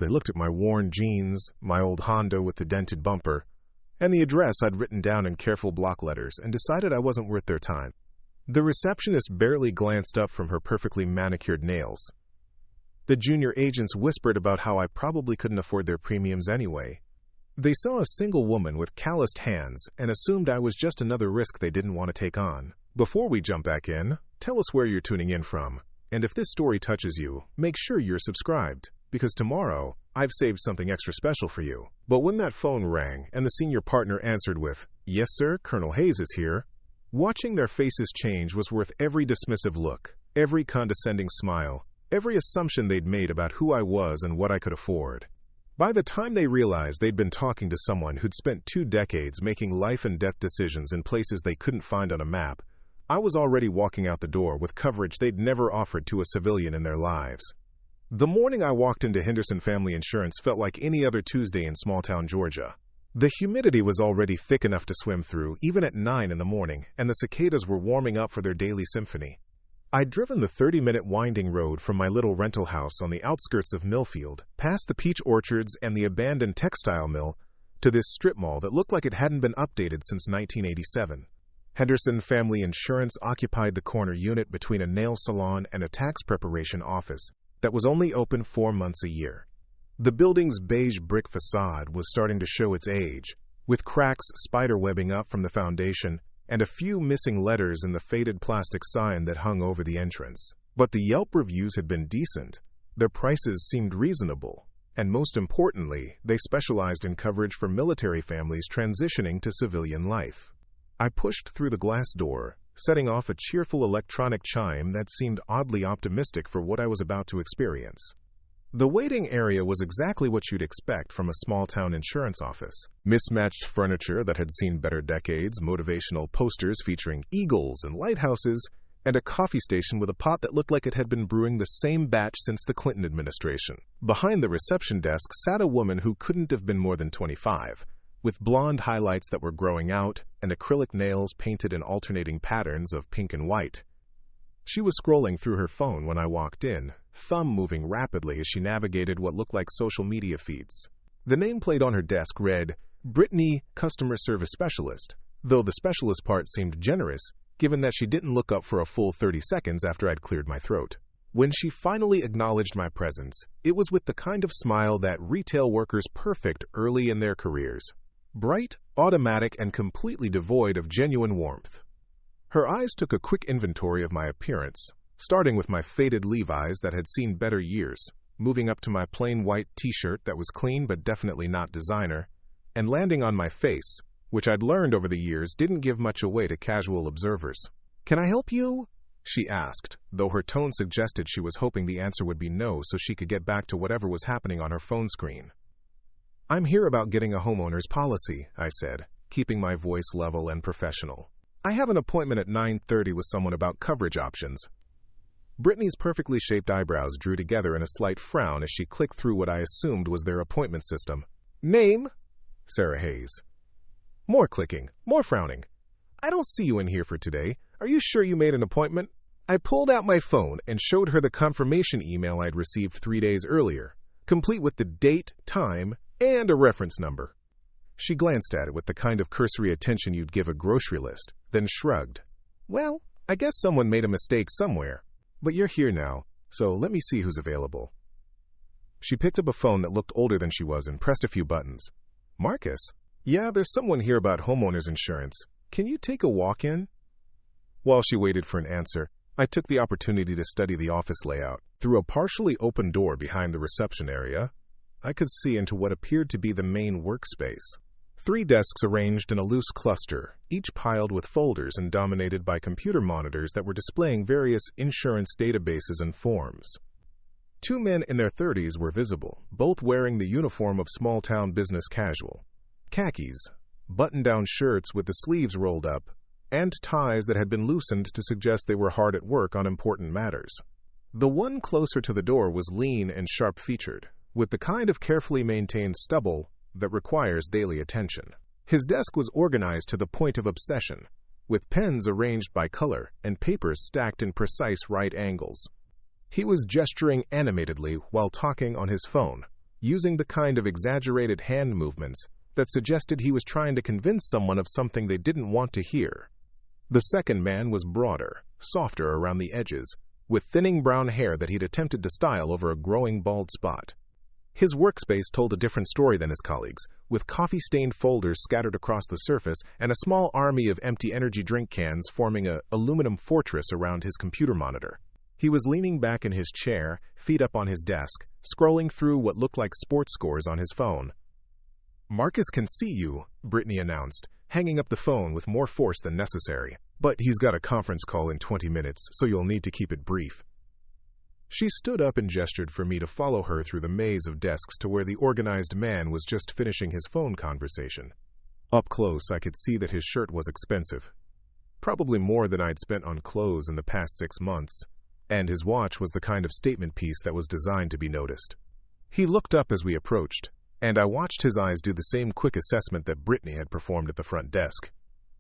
They looked at my worn jeans, my old Honda with the dented bumper, and the address I'd written down in careful block letters and decided I wasn't worth their time. The receptionist barely glanced up from her perfectly manicured nails. The junior agents whispered about how I probably couldn't afford their premiums anyway. They saw a single woman with calloused hands and assumed I was just another risk they didn't want to take on. Before we jump back in, tell us where you're tuning in from. And if this story touches you, make sure you're subscribed, because tomorrow, I've saved something extra special for you. But when that phone rang and the senior partner answered with, "Yes, sir, Colonel Hayes is here," watching their faces change was worth every dismissive look, every condescending smile, every assumption they'd made about who I was and what I could afford. By the time they realized they'd been talking to someone who'd spent 2 decades making life and death decisions in places they couldn't find on a map, I was already walking out the door with coverage they'd never offered to a civilian in their lives. The morning I walked into Henderson Family Insurance felt like any other Tuesday in small-town Georgia. The humidity was already thick enough to swim through, even at 9 in the morning, and the cicadas were warming up for their daily symphony. I'd driven the 30-minute winding road from my little rental house on the outskirts of Millfield, past the peach orchards and the abandoned textile mill, to this strip mall that looked like it hadn't been updated since 1987. Henderson Family Insurance occupied the corner unit between a nail salon and a tax preparation office that was only open 4 months a year. The building's beige brick facade was starting to show its age, with cracks spiderwebbing up from the foundation and a few missing letters in the faded plastic sign that hung over the entrance. But the Yelp reviews had been decent, their prices seemed reasonable, and most importantly, they specialized in coverage for military families transitioning to civilian life. I pushed through the glass door, setting off a cheerful electronic chime that seemed oddly optimistic for what I was about to experience. The waiting area was exactly what you'd expect from a small-town insurance office. Mismatched furniture that had seen better decades, motivational posters featuring eagles and lighthouses, and a coffee station with a pot that looked like it had been brewing the same batch since the Clinton administration. Behind the reception desk sat a woman who couldn't have been more than 25, with blonde highlights that were growing out and acrylic nails painted in alternating patterns of pink and white. She was scrolling through her phone when I walked in, thumb moving rapidly as she navigated what looked like social media feeds. The nameplate on her desk read, "Brittany, Customer Service Specialist," though the specialist part seemed generous, given that she didn't look up for a full 30 seconds after I'd cleared my throat. When she finally acknowledged my presence, it was with the kind of smile that retail workers perfect early in their careers. Bright, automatic, and completely devoid of genuine warmth. Her eyes took a quick inventory of my appearance, starting with my faded Levi's that had seen better years, moving up to my plain white t-shirt that was clean but definitely not designer, and landing on my face, which I'd learned over the years didn't give much away to casual observers. "Can I help you?" she asked, though her tone suggested she was hoping the answer would be no so she could get back to whatever was happening on her phone screen. "I'm here about getting a homeowner's policy," I said, keeping my voice level and professional. "I have an appointment at 9:30 with someone about coverage options." Brittany's perfectly shaped eyebrows drew together in a slight frown as she clicked through what I assumed was their appointment system. "Name?" "Sarah Hayes." More clicking, more frowning. "I don't see you in here for today. Are you sure you made an appointment?" I pulled out my phone and showed her the confirmation email I'd received 3 days earlier, complete with the date, time, and a reference number. She glanced at it with the kind of cursory attention you'd give a grocery list, then shrugged. "Well, I guess someone made a mistake somewhere. But you're here now, so let me see who's available." She picked up a phone that looked older than she was and pressed a few buttons. "Marcus? Yeah, there's someone here about homeowner's insurance. Can you take a walk-in?" While she waited for an answer, I took the opportunity to study the office layout. Through a partially open door behind the reception area, I could see into what appeared to be the main workspace. 3 desks arranged in a loose cluster, each piled with folders and dominated by computer monitors that were displaying various insurance databases and forms. 2 men in their 30s were visible, both wearing the uniform of small-town business casual. Khakis, button-down shirts with the sleeves rolled up, and ties that had been loosened to suggest they were hard at work on important matters. The one closer to the door was lean and sharp-featured, with the kind of carefully maintained stubble that requires daily attention. His desk was organized to the point of obsession, with pens arranged by color and papers stacked in precise right angles. He was gesturing animatedly while talking on his phone, using the kind of exaggerated hand movements that suggested he was trying to convince someone of something they didn't want to hear. The second man was broader, softer around the edges, with thinning brown hair that he'd attempted to style over a growing bald spot. His workspace told a different story than his colleagues, with coffee-stained folders scattered across the surface and a small army of empty energy drink cans forming an aluminum fortress around his computer monitor. He was leaning back in his chair, feet up on his desk, scrolling through what looked like sports scores on his phone. "Marcus can see you," Brittany announced, hanging up the phone with more force than necessary. "But he's got a conference call in 20 minutes, so you'll need to keep it brief." She stood up and gestured for me to follow her through the maze of desks to where the organized man was just finishing his phone conversation. Up close, I could see that his shirt was expensive, probably more than I'd spent on clothes in the past 6 months, and his watch was the kind of statement piece that was designed to be noticed. He looked up as we approached, and I watched his eyes do the same quick assessment that Brittany had performed at the front desk.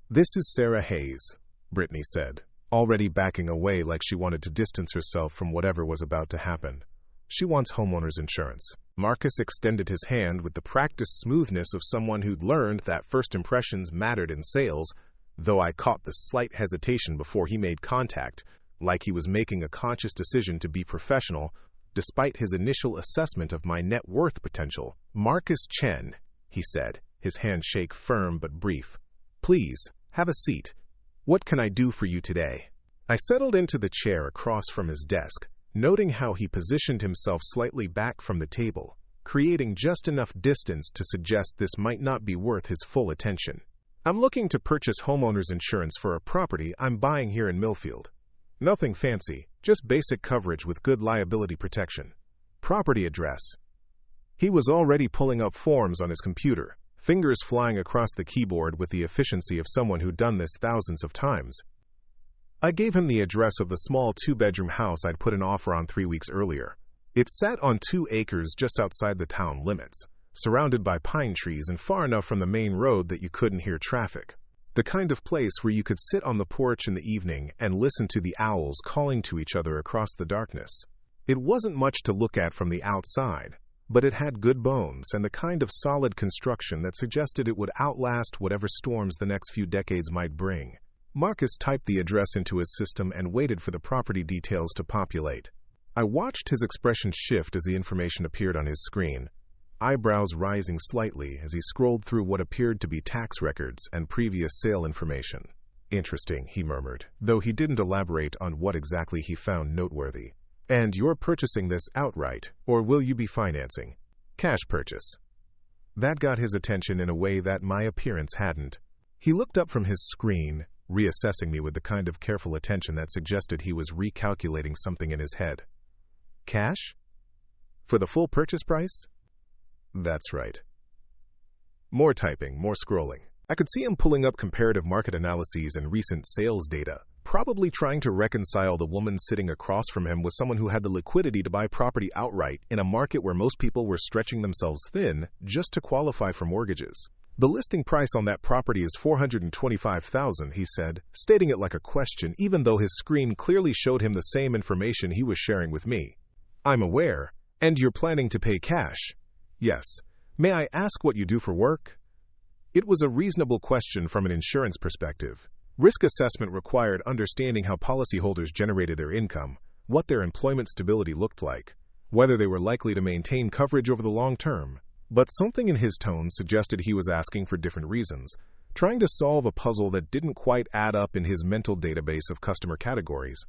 "This is Sarah Hayes," Brittany said, already backing away like she wanted to distance herself from whatever was about to happen. "She wants homeowners insurance." Marcus extended his hand with the practiced smoothness of someone who'd learned that first impressions mattered in sales, though I caught the slight hesitation before he made contact, like he was making a conscious decision to be professional, despite his initial assessment of my net worth potential. "Marcus Chen," he said, his handshake firm but brief. "Please, have a seat. What can I do for you today?" I settled into the chair across from his desk, noting how he positioned himself slightly back from the table, creating just enough distance to suggest this might not be worth his full attention. "I'm looking to purchase homeowners insurance for a property I'm buying here in Millfield. Nothing fancy, just basic coverage with good liability protection. Property address." He was already pulling up forms on his computer, fingers flying across the keyboard with the efficiency of someone who'd done this thousands of times. I gave him the address of the small 2-bedroom house I'd put an offer on 3 weeks earlier. It sat on 2 acres just outside the town limits, surrounded by pine trees and far enough from the main road that you couldn't hear traffic. The kind of place where you could sit on the porch in the evening and listen to the owls calling to each other across the darkness. It wasn't much to look at from the outside, but it had good bones and the kind of solid construction that suggested it would outlast whatever storms the next few decades might bring. Marcus typed the address into his system and waited for the property details to populate. I watched his expression shift as the information appeared on his screen, eyebrows rising slightly as he scrolled through what appeared to be tax records and previous sale information. "Interesting," he murmured, though he didn't elaborate on what exactly he found noteworthy. "And you're purchasing this outright, or will you be financing?" "Cash purchase." That got his attention in a way that my appearance hadn't. He looked up from his screen, reassessing me with the kind of careful attention that suggested he was recalculating something in his head. "Cash? For the full purchase price?" "That's right." More typing, more scrolling. I could see him pulling up comparative market analyses and recent sales data, probably trying to reconcile the woman sitting across from him with someone who had the liquidity to buy property outright in a market where most people were stretching themselves thin just to qualify for mortgages. "The listing price on that property is $425,000, he said, stating it like a question even though his screen clearly showed him the same information he was sharing with me. "I'm aware. And you're planning to pay cash?" "Yes. May I ask what you do for work?" It was a reasonable question from an insurance perspective. Risk assessment required understanding how policyholders generated their income, what their employment stability looked like, whether they were likely to maintain coverage over the long term. But something in his tone suggested he was asking for different reasons, trying to solve a puzzle that didn't quite add up in his mental database of customer categories.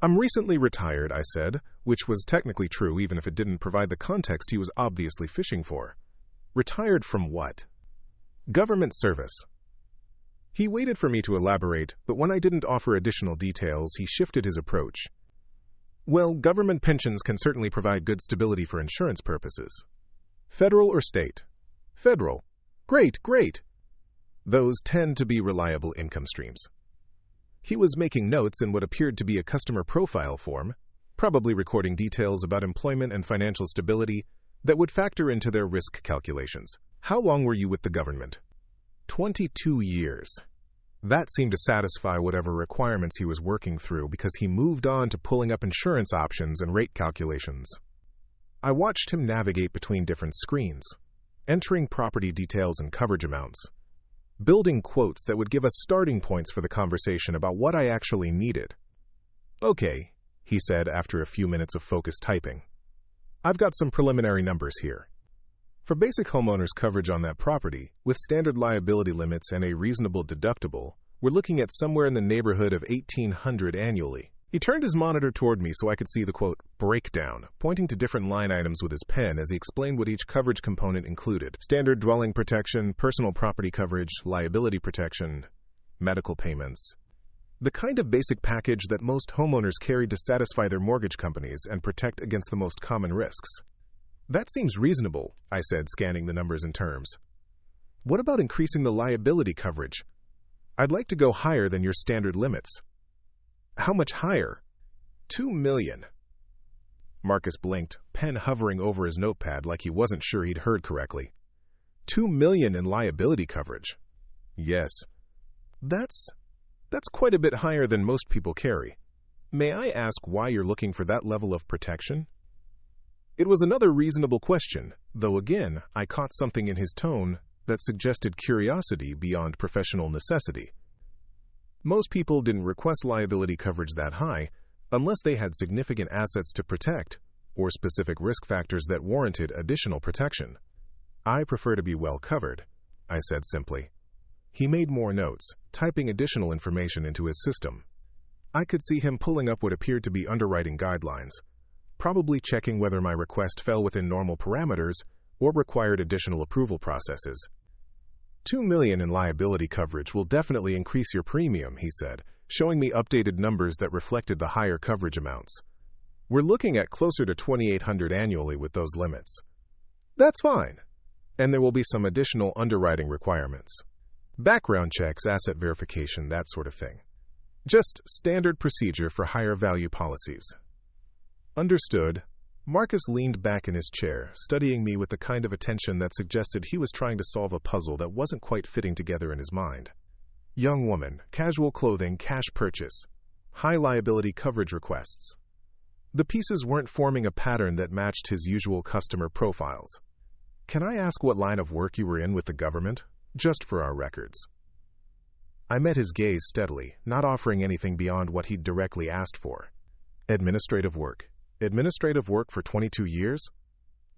"I'm recently retired," I said, which was technically true even if it didn't provide the context he was obviously fishing for. "Retired from what?" "Government service." He waited for me to elaborate, but when I didn't offer additional details, he shifted his approach. "Well, government pensions can certainly provide good stability for insurance purposes." "Federal or state?" "Federal." "Great, great." Those tend to be reliable income streams." He was making notes in what appeared to be a customer profile form, probably recording details about employment and financial stability that would factor into their risk calculations. "How long were you with the government?" 22 years. That seemed to satisfy whatever requirements he was working through because he moved on to pulling up insurance options and rate calculations. I watched him navigate between different screens, entering property details and coverage amounts, building quotes that would give us starting points for the conversation about what I actually needed. "Okay," he said after a few minutes of focused typing. "I've got some preliminary numbers here. For basic homeowners coverage on that property, with standard liability limits and a reasonable deductible, we're looking at somewhere in the neighborhood of $1,800 annually." He turned his monitor toward me so I could see the, quote, breakdown, pointing to different line items with his pen as he explained what each coverage component included: standard dwelling protection, personal property coverage, liability protection, medical payments. The kind of basic package that most homeowners carry to satisfy their mortgage companies and protect against the most common risks. "That seems reasonable," I said, scanning the numbers and terms. "What about increasing the liability coverage? I'd like to go higher than your standard limits." "How much higher?" $2 million. Marcus blinked, pen hovering over his notepad like he wasn't sure he'd heard correctly. $2 million in liability coverage. Yes. That's quite a bit higher than most people carry. May I ask why you're looking for that level of protection? It was another reasonable question, though again, I caught something in his tone that suggested curiosity beyond professional necessity. Most people didn't request liability coverage that high unless they had significant assets to protect or specific risk factors that warranted additional protection. "I prefer to be well covered," I said simply. He made more notes, typing additional information into his system. I could see him pulling up what appeared to be underwriting guidelines, probably checking whether my request fell within normal parameters or required additional approval processes. $2 million in liability coverage will definitely increase your premium, he said, showing me updated numbers that reflected the higher coverage amounts. "We're looking at closer to $2,800 annually with those limits." "That's fine. And there will be some additional underwriting requirements. Background checks, asset verification, that sort of thing. Just standard procedure for higher value policies." "Understood." Marcus leaned back in his chair, studying me with the kind of attention that suggested he was trying to solve a puzzle that wasn't quite fitting together in his mind. Young woman, casual clothing, cash purchase, high liability coverage requests. The pieces weren't forming a pattern that matched his usual customer profiles. "Can I ask what line of work you were in with the government? Just for our records." I met his gaze steadily, not offering anything beyond what he'd directly asked for. "Administrative work. Administrative work for 22 years?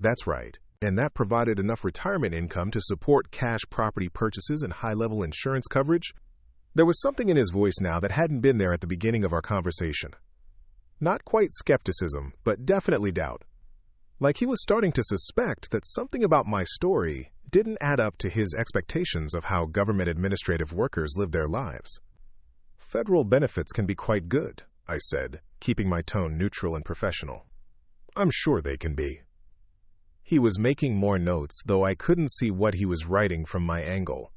That's right. And that provided enough retirement income to support cash property purchases and high-level insurance coverage?" There was something in his voice now that hadn't been there at the beginning of our conversation. Not quite skepticism, but definitely doubt. Like he was starting to suspect that something about my story didn't add up to his expectations of how government administrative workers live their lives. "Federal benefits can be quite good," I said, keeping my tone neutral and professional. "I'm sure they can be." He was making more notes, though I couldn't see what he was writing from my angle.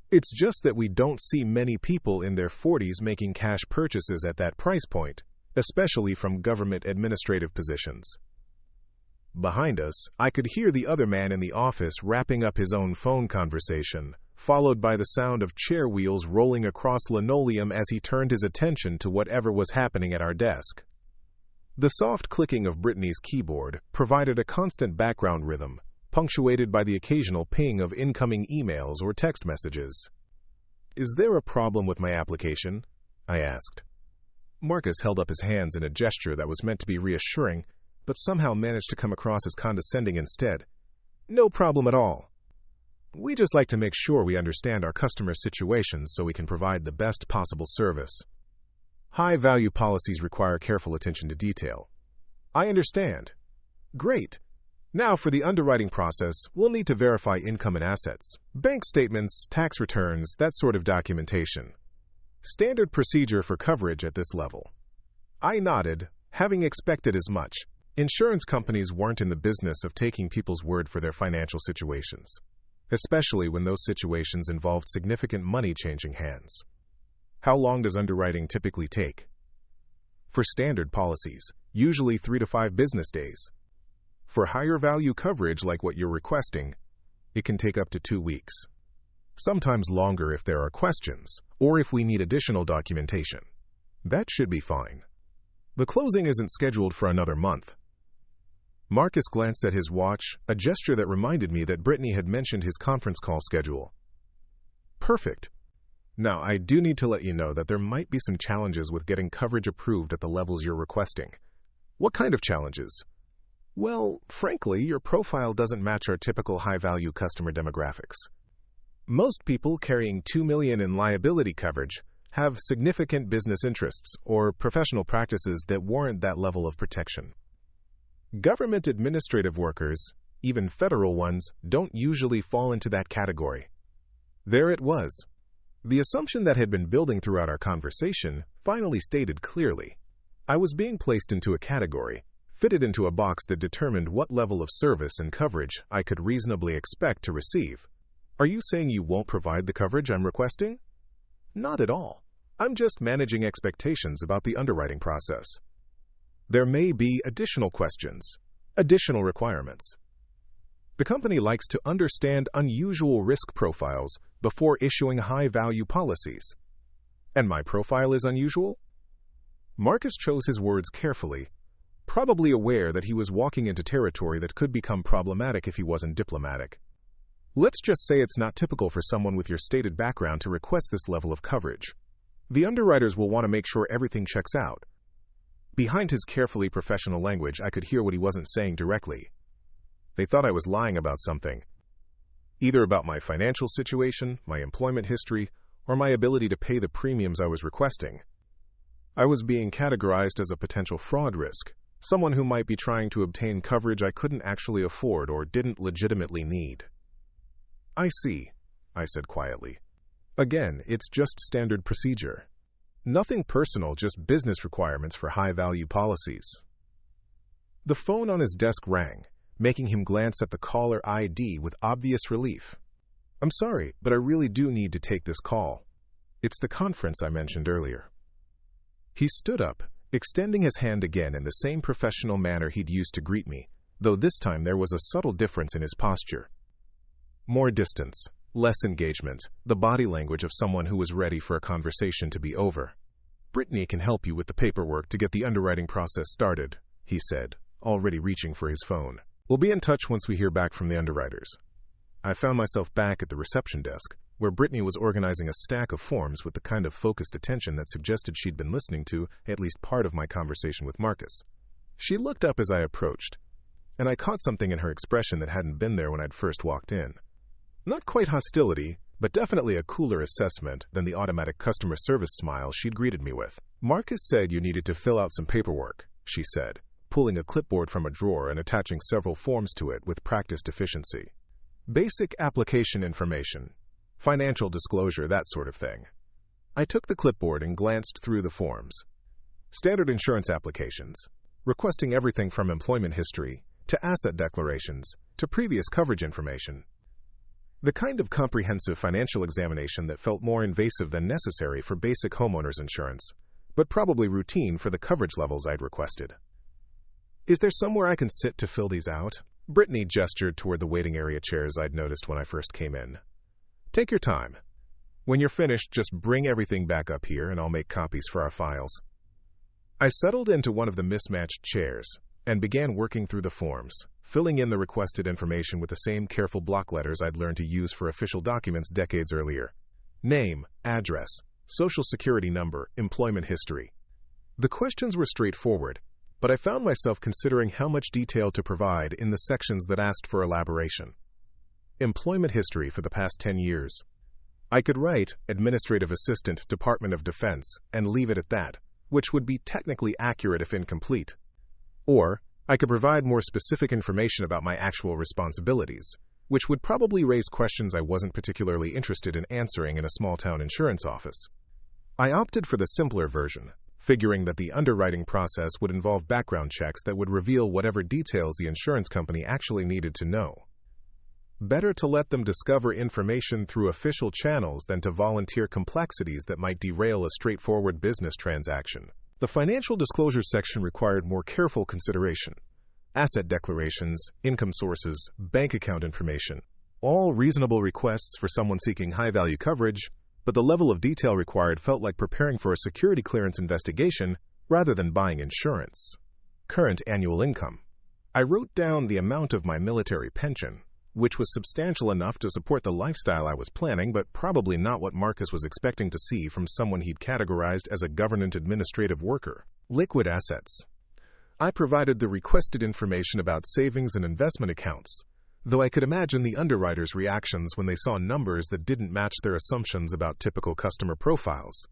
"It's just that we don't see many people in their 40s making cash purchases at that price point, especially from government administrative positions." Behind us, I could hear the other man in the office wrapping up his own phone conversation, followed by the sound of chair wheels rolling across linoleum as he turned his attention to whatever was happening at our desk. The soft clicking of Brittany's keyboard provided a constant background rhythm, punctuated by the occasional ping of incoming emails or text messages. "Is there a problem with my application?" I asked. Marcus held up his hands in a gesture that was meant to be reassuring, but somehow managed to come across as condescending instead. "No problem at all. We just like to make sure we understand our customers' situations so we can provide the best possible service. High-value policies require careful attention to detail." "I understand." "Great. Now for the underwriting process, we'll need to verify income and assets, bank statements, tax returns, that sort of documentation. Standard procedure for coverage at this level." I nodded, having expected as much. Insurance companies weren't in the business of taking people's word for their financial situations, especially when those situations involved significant money changing hands. "How long does underwriting typically take?" "For standard policies, usually 3 to 5 business days. For higher value coverage like what you're requesting, it can take up to 2 weeks. Sometimes longer if there are questions, or if we need additional documentation. That should be fine. The closing isn't scheduled for another month." Marcus glanced at his watch, a gesture that reminded me that Brittany had mentioned his conference call schedule. Perfect. Now, I do need to let you know that there might be some challenges with getting coverage approved at the levels you're requesting. What kind of challenges? Well, frankly, your profile doesn't match our typical high-value customer demographics. Most people carrying $2 million in liability coverage have significant business interests or professional practices that warrant that level of protection. Government administrative workers, even federal ones, don't usually fall into that category. There it was. The assumption that had been building throughout our conversation finally stated clearly. I was being placed into a category, fitted into a box that determined what level of service and coverage I could reasonably expect to receive. Are you saying you won't provide the coverage I'm requesting? Not at all. I'm just managing expectations about the underwriting process. There may be additional questions, additional requirements. The company likes to understand unusual risk profiles before issuing high-value policies. And my profile is unusual? Marcus chose his words carefully, probably aware that he was walking into territory that could become problematic if he wasn't diplomatic. Let's just say it's not typical for someone with your stated background to request this level of coverage. The underwriters will want to make sure everything checks out. Behind his carefully professional language, I could hear what he wasn't saying directly. They thought I was lying about something, either about my financial situation, my employment history, or my ability to pay the premiums I was requesting. I was being categorized as a potential fraud risk, someone who might be trying to obtain coverage I couldn't actually afford or didn't legitimately need. I see, I said quietly. Again, it's just standard procedure. Nothing personal, just business requirements for high-value policies. The phone on his desk rang, making him glance at the caller ID with obvious relief. I'm sorry, but I really do need to take this call. It's the conference I mentioned earlier. He stood up, extending his hand again in the same professional manner he'd used to greet me, though this time there was a subtle difference in his posture. More distance, less engagement, the body language of someone who was ready for a conversation to be over. Brittany can help you with the paperwork to get the underwriting process started, he said, already reaching for his phone. We'll be in touch once we hear back from the underwriters. I found myself back at the reception desk, where Brittany was organizing a stack of forms with the kind of focused attention that suggested she'd been listening to at least part of my conversation with Marcus. She looked up as I approached, and I caught something in her expression that hadn't been there when I'd first walked in. Not quite hostility, but definitely a cooler assessment than the automatic customer service smile she'd greeted me with. Marcus said you needed to fill out some paperwork, she said, pulling a clipboard from a drawer and attaching several forms to it with practiced efficiency. Basic application information, financial disclosure, that sort of thing. I took the clipboard and glanced through the forms. Standard insurance applications, requesting everything from employment history to asset declarations to previous coverage information. The kind of comprehensive financial examination that felt more invasive than necessary for basic homeowners insurance, but probably routine for the coverage levels I'd requested. Is there somewhere I can sit to fill these out? Brittany gestured toward the waiting area chairs I'd noticed when I first came in. Take your time. When you're finished, just bring everything back up here and I'll make copies for our files. I settled into one of the mismatched chairs and began working through the forms, filling in the requested information with the same careful block letters I'd learned to use for official documents decades earlier. Name, address, social security number, employment history. The questions were straightforward, but I found myself considering how much detail to provide in the sections that asked for elaboration. Employment history for the past 10 years. I could write Administrative Assistant, Department of Defense, and leave it at that, which would be technically accurate if incomplete. Or I could provide more specific information about my actual responsibilities, which would probably raise questions I wasn't particularly interested in answering in a small-town insurance office. I opted for the simpler version, figuring that the underwriting process would involve background checks that would reveal whatever details the insurance company actually needed to know. Better to let them discover information through official channels than to volunteer complexities that might derail a straightforward business transaction. The financial disclosure section required more careful consideration. Asset declarations, income sources, bank account information, all reasonable requests for someone seeking high-value coverage, but the level of detail required felt like preparing for a security clearance investigation rather than buying insurance. Current annual income. I wrote down the amount of my military pension, which was substantial enough to support the lifestyle I was planning, but probably not what Marcus was expecting to see from someone he'd categorized as a government administrative worker. Liquid assets. I provided the requested information about savings and investment accounts, though I could imagine the underwriters' reactions when they saw numbers that didn't match their assumptions about typical customer profiles.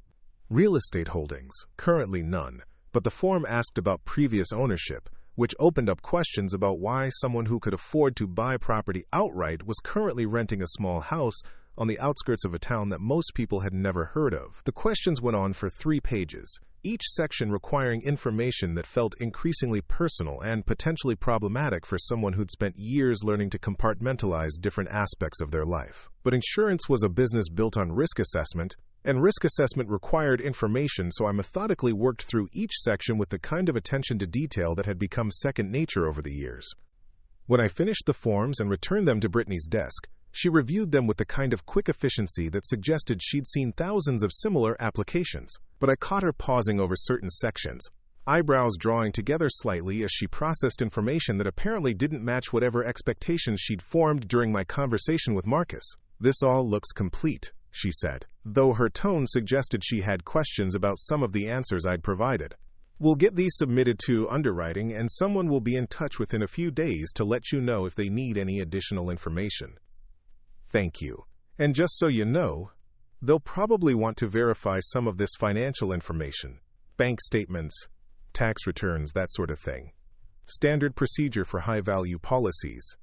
Real estate holdings, currently none, but the form asked about previous ownership, which opened up questions about why someone who could afford to buy property outright was currently renting a small house on the outskirts of a town that most people had never heard of. The questions went on for 3 pages, each section requiring information that felt increasingly personal and potentially problematic for someone who'd spent years learning to compartmentalize different aspects of their life. But insurance was a business built on risk assessment, and risk assessment required information, so I methodically worked through each section with the kind of attention to detail that had become second nature over the years. When I finished the forms and returned them to Brittany's desk, she reviewed them with the kind of quick efficiency that suggested she'd seen thousands of similar applications. But I caught her pausing over certain sections, eyebrows drawing together slightly as she processed information that apparently didn't match whatever expectations she'd formed during my conversation with Marcus. "This all looks complete," she said, though her tone suggested she had questions about some of the answers I'd provided. "We'll get these submitted to underwriting, and someone will be in touch within a few days to let you know if they need any additional information." "Thank you. And just so you know, they'll probably want to verify some of this financial information, bank statements, tax returns, that sort of thing. Standard procedure for high-value policies."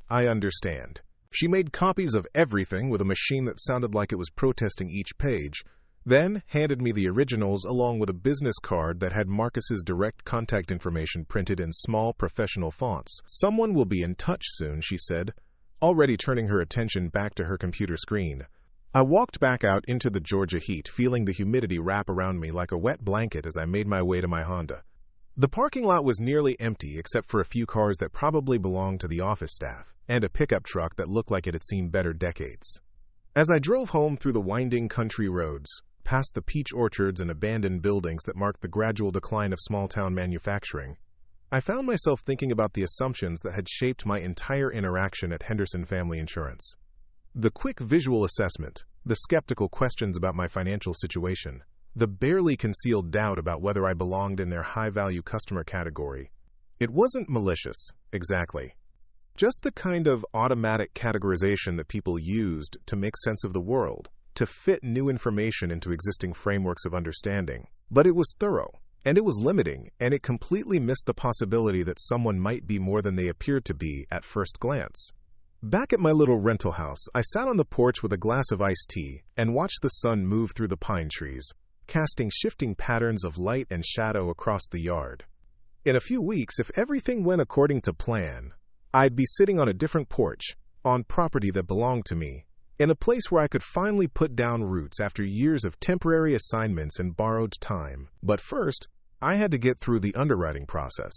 "I understand." She made copies of everything with a machine that sounded like it was protesting each page, then handed me the originals along with a business card that had Marcus's direct contact information printed in small professional fonts. "Someone will be in touch soon," she said, already turning her attention back to her computer screen. I walked back out into the Georgia heat, feeling the humidity wrap around me like a wet blanket as I made my way to my Honda. The parking lot was nearly empty except for a few cars that probably belonged to the office staff, and a pickup truck that looked like it had seen better decades. As I drove home through the winding country roads, past the peach orchards and abandoned buildings that marked the gradual decline of small-town manufacturing, I found myself thinking about the assumptions that had shaped my entire interaction at Henderson Family Insurance. The quick visual assessment, the skeptical questions about my financial situation, the barely concealed doubt about whether I belonged in their high-value customer category. It wasn't malicious, exactly. Just the kind of automatic categorization that people used to make sense of the world, to fit new information into existing frameworks of understanding. But it was thorough. And it was limiting, and it completely missed the possibility that someone might be more than they appeared to be at first glance. Back at my little rental house, I sat on the porch with a glass of iced tea and watched the sun move through the pine trees, casting shifting patterns of light and shadow across the yard. In a few weeks, if everything went according to plan, I'd be sitting on a different porch, on property that belonged to me, in a place where I could finally put down roots after years of temporary assignments and borrowed time. But first, I had to get through the underwriting process,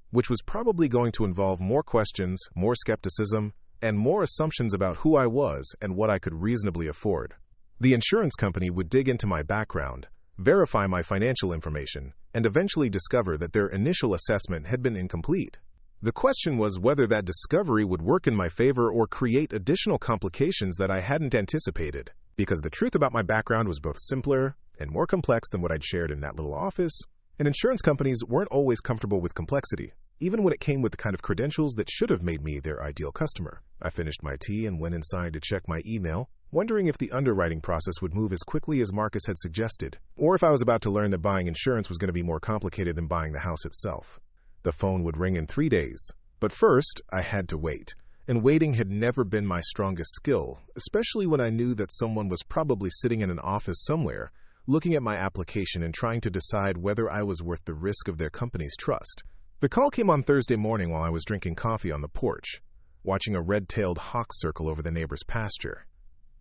which was probably going to involve more questions, more skepticism, and more assumptions about who I was and what I could reasonably afford. The insurance company would dig into my background, verify my financial information, and eventually discover that their initial assessment had been incomplete. The question was whether that discovery would work in my favor or create additional complications that I hadn't anticipated, because the truth about my background was both simpler and more complex than what I'd shared in that little office, and insurance companies weren't always comfortable with complexity, even when it came with the kind of credentials that should have made me their ideal customer. I finished my tea and went inside to check my email, wondering if the underwriting process would move as quickly as Marcus had suggested, or if I was about to learn that buying insurance was going to be more complicated than buying the house itself. The phone would ring in 3 days, but first I had to wait, and waiting had never been my strongest skill, especially when I knew that someone was probably sitting in an office somewhere, looking at my application and trying to decide whether I was worth the risk of their company's trust. The call came on Thursday morning while I was drinking coffee on the porch, watching a red-tailed hawk circle over the neighbor's pasture.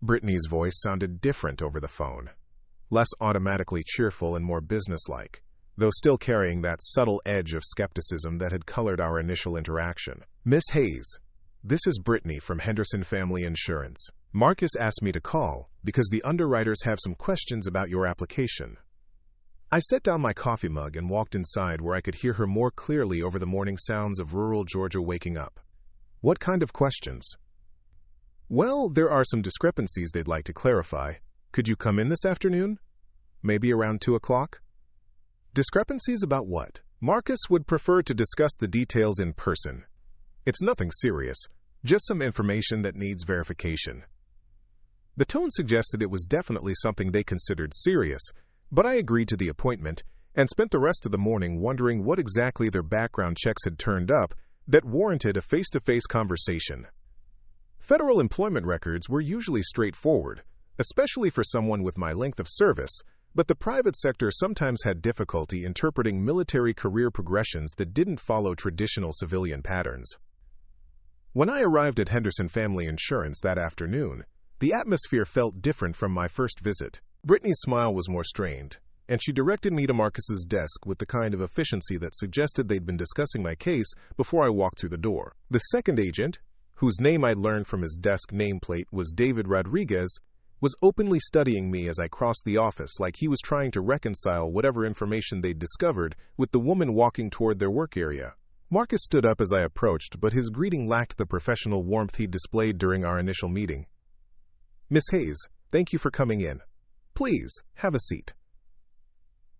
Brittany's voice sounded different over the phone, less automatically cheerful and more businesslike, though still carrying that subtle edge of skepticism that had colored our initial interaction. "Miss Hayes, this is Brittany from Henderson Family Insurance. Marcus asked me to call because the underwriters have some questions about your application." I set down my coffee mug and walked inside where I could hear her more clearly over the morning sounds of rural Georgia waking up. What kind of questions? Well, there are some discrepancies they'd like to clarify. Could you come in this afternoon? Maybe around 2 o'clock? Discrepancies about what? Marcus would prefer to discuss the details in person. It's nothing serious, just some information that needs verification. The tone suggested it was definitely something they considered serious, but I agreed to the appointment and spent the rest of the morning wondering what exactly their background checks had turned up that warranted a face-to-face conversation. Federal employment records were usually straightforward, especially for someone with my length of service, but the private sector sometimes had difficulty interpreting military career progressions that didn't follow traditional civilian patterns. When I arrived at Henderson Family Insurance that afternoon, the atmosphere felt different from my first visit. Brittany's smile was more strained, and she directed me to Marcus's desk with the kind of efficiency that suggested they'd been discussing my case before I walked through the door. The second agent, whose name I'd learned from his desk nameplate was David Rodriguez, was openly studying me as I crossed the office like he was trying to reconcile whatever information they'd discovered with the woman walking toward their work area. Marcus stood up as I approached, but his greeting lacked the professional warmth he'd displayed during our initial meeting. "Miss Hayes, thank you for coming in. Please, have a seat."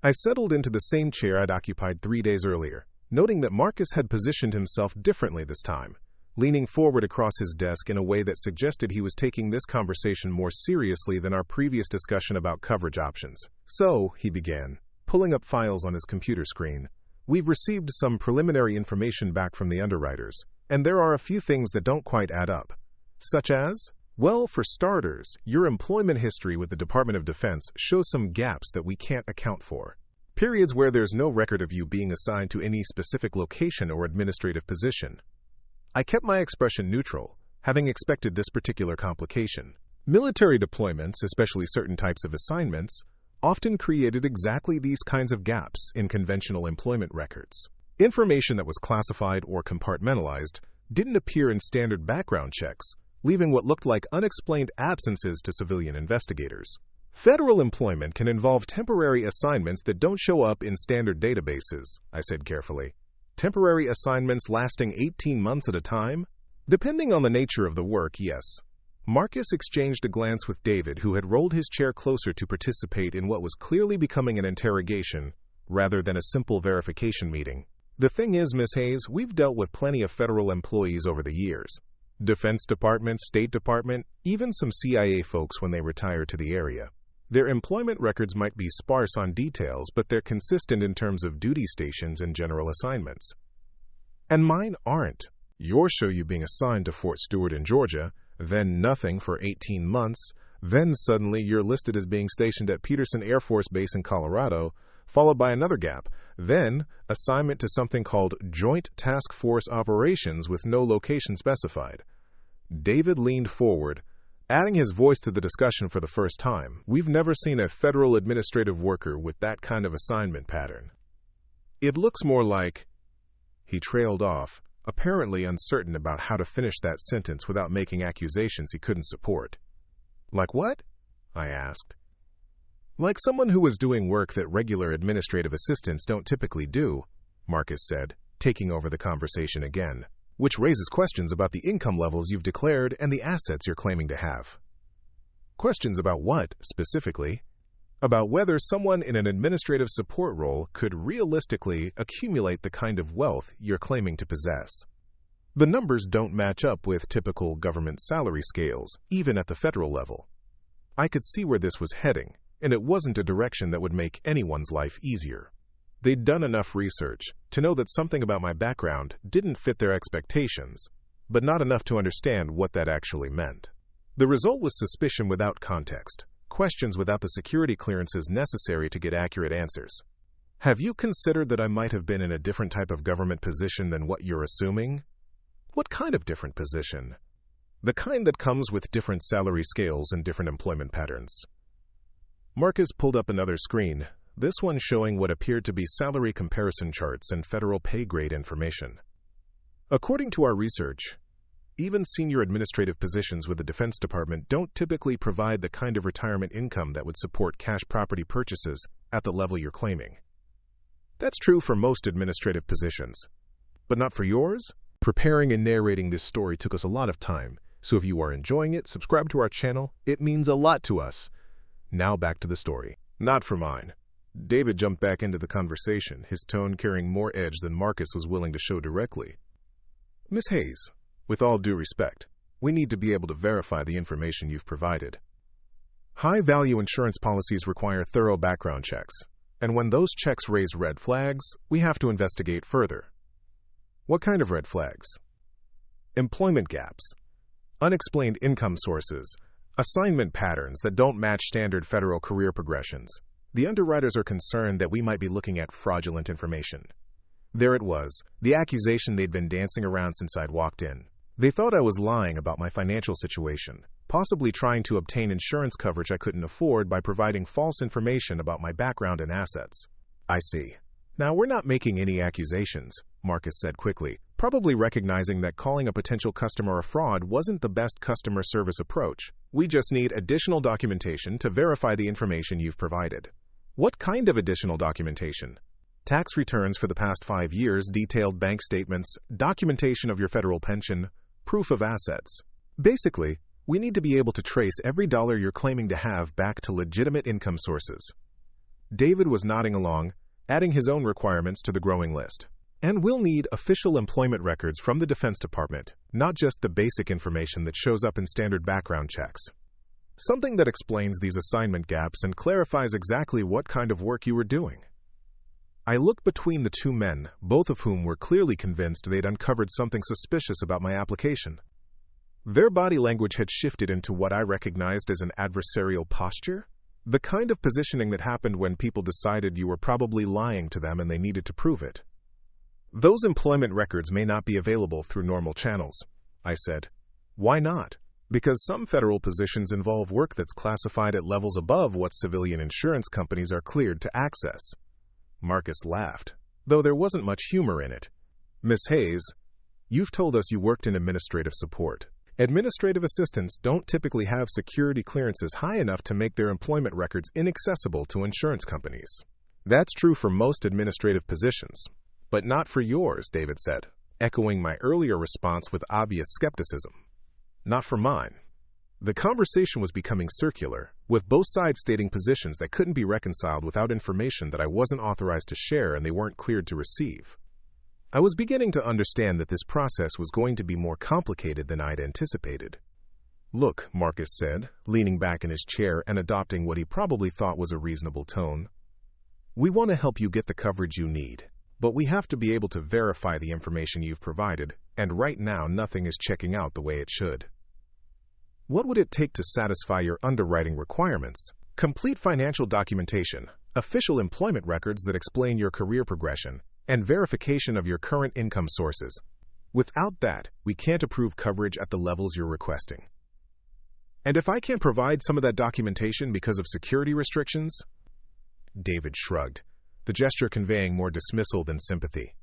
I settled into the same chair I'd occupied 3 days earlier, noting that Marcus had positioned himself differently this time, leaning forward across his desk in a way that suggested he was taking this conversation more seriously than our previous discussion about coverage options. "So," he began, pulling up files on his computer screen, "we've received some preliminary information back from the underwriters, and there are a few things that don't quite add up. Such as? Well, for starters, your employment history with the Department of Defense shows some gaps that we can't account for. Periods where there's no record of you being assigned to any specific location or administrative position." I kept my expression neutral, having expected this particular complication. Military deployments, especially certain types of assignments, often created exactly these kinds of gaps in conventional employment records. Information that was classified or compartmentalized didn't appear in standard background checks, leaving what looked like unexplained absences to civilian investigators. Federal employment can involve temporary assignments that don't show up in standard databases, I said carefully. Temporary assignments lasting 18 months at a time? Depending on the nature of the work, yes. Marcus exchanged a glance with David, who had rolled his chair closer to participate in what was clearly becoming an interrogation rather than a simple verification meeting. "The thing is, Miss Hayes, we've dealt with plenty of federal employees over the years. Defense Department, State Department, even some CIA folks when they retire to the area. Their employment records might be sparse on details, but they're consistent in terms of duty stations and general assignments. And mine aren't. Yours show you being assigned to Fort Stewart in Georgia, then nothing for 18 months, then suddenly you're listed as being stationed at Peterson Air Force Base in Colorado, followed by another gap, then assignment to something called Joint Task Force Operations with no location specified." David leaned forward, adding his voice to the discussion for the first time. "We've never seen a federal administrative worker with that kind of assignment pattern. It looks more like—" He trailed off, apparently uncertain about how to finish that sentence without making accusations he couldn't support. "Like what?" I asked. "Like someone who was doing work that regular administrative assistants don't typically do," Marcus said, taking over the conversation again. "Which raises questions about the income levels you've declared and the assets you're claiming to have." "Questions about what, specifically?" "About whether someone in an administrative support role could realistically accumulate the kind of wealth you're claiming to possess. The numbers don't match up with typical government salary scales, even at the federal level." I could see where this was heading, and it wasn't a direction that would make anyone's life easier. They'd done enough research to know that something about my background didn't fit their expectations, but not enough to understand what that actually meant. The result was suspicion without context, questions without the security clearances necessary to get accurate answers. "Have you considered that I might have been in a different type of government position than what you're assuming?" "What kind of different position?" "The kind that comes with different salary scales and different employment patterns." Marcus pulled up another screen, this one showing what appeared to be salary comparison charts and federal pay grade information. "According to our research, even senior administrative positions with the Defense Department don't typically provide the kind of retirement income that would support cash property purchases at the level you're claiming. That's true for most administrative positions, but not for yours? Preparing and narrating this story took us a lot of time, so if you are enjoying it, subscribe to our channel. It means a lot to us. Now back to the story. Not for mine. David jumped back into the conversation, his tone carrying more edge than Marcus was willing to show directly. Miss Hayes, with all due respect, we need to be able to verify the information you've provided. High-value insurance policies require thorough background checks, and when those checks raise red flags, we have to investigate further. What kind of red flags? Employment gaps, unexplained income sources, assignment patterns that don't match standard federal career progressions. The underwriters are concerned that we might be looking at fraudulent information. There it was, the accusation they'd been dancing around since I'd walked in. They thought I was lying about my financial situation, possibly trying to obtain insurance coverage I couldn't afford by providing false information about my background and assets. I see. Now, we're not making any accusations, Marcus said quickly, probably recognizing that calling a potential customer a fraud wasn't the best customer service approach. We just need additional documentation to verify the information you've provided. What kind of additional documentation? Tax returns for the past 5 years, detailed bank statements, documentation of your federal pension, proof of assets. Basically, we need to be able to trace every dollar you're claiming to have back to legitimate income sources. David was nodding along, adding his own requirements to the growing list. And we'll need official employment records from the Defense Department, not just the basic information that shows up in standard background checks. Something that explains these assignment gaps and clarifies exactly what kind of work you were doing. I looked between the two men, both of whom were clearly convinced they'd uncovered something suspicious about my application. Their body language had shifted into what I recognized as an adversarial posture, the kind of positioning that happened when people decided you were probably lying to them and they needed to prove it. Those employment records may not be available through normal channels, I said. Why not? Because some federal positions involve work that's classified at levels above what civilian insurance companies are cleared to access. Marcus laughed, though there wasn't much humor in it. Miss Hayes, you've told us you worked in administrative support. Administrative assistants don't typically have security clearances high enough to make their employment records inaccessible to insurance companies. That's true for most administrative positions, but not for yours, David said, echoing my earlier response with obvious skepticism. Not for mine. The conversation was becoming circular, with both sides stating positions that couldn't be reconciled without information that I wasn't authorized to share and they weren't cleared to receive. I was beginning to understand that this process was going to be more complicated than I'd anticipated. Look, Marcus said, leaning back in his chair and adopting what he probably thought was a reasonable tone. We want to help you get the coverage you need, but we have to be able to verify the information you've provided, and right now nothing is checking out the way it should. What would it take to satisfy your underwriting requirements? Complete financial documentation, official employment records that explain your career progression, and verification of your current income sources. Without that, we can't approve coverage at the levels you're requesting. And if I can't provide some of that documentation because of security restrictions? David shrugged, the gesture conveying more dismissal than sympathy.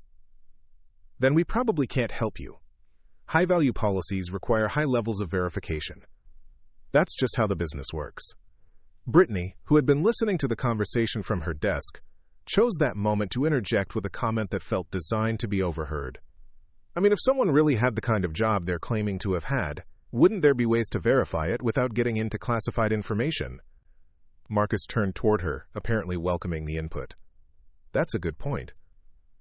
Then we probably can't help you. High-value policies require high levels of verification. That's just how the business works. Brittany, who had been listening to the conversation from her desk, chose that moment to interject with a comment that felt designed to be overheard. I mean, if someone really had the kind of job they're claiming to have had, wouldn't there be ways to verify it without getting into classified information? Marcus turned toward her, apparently welcoming the input. That's a good point.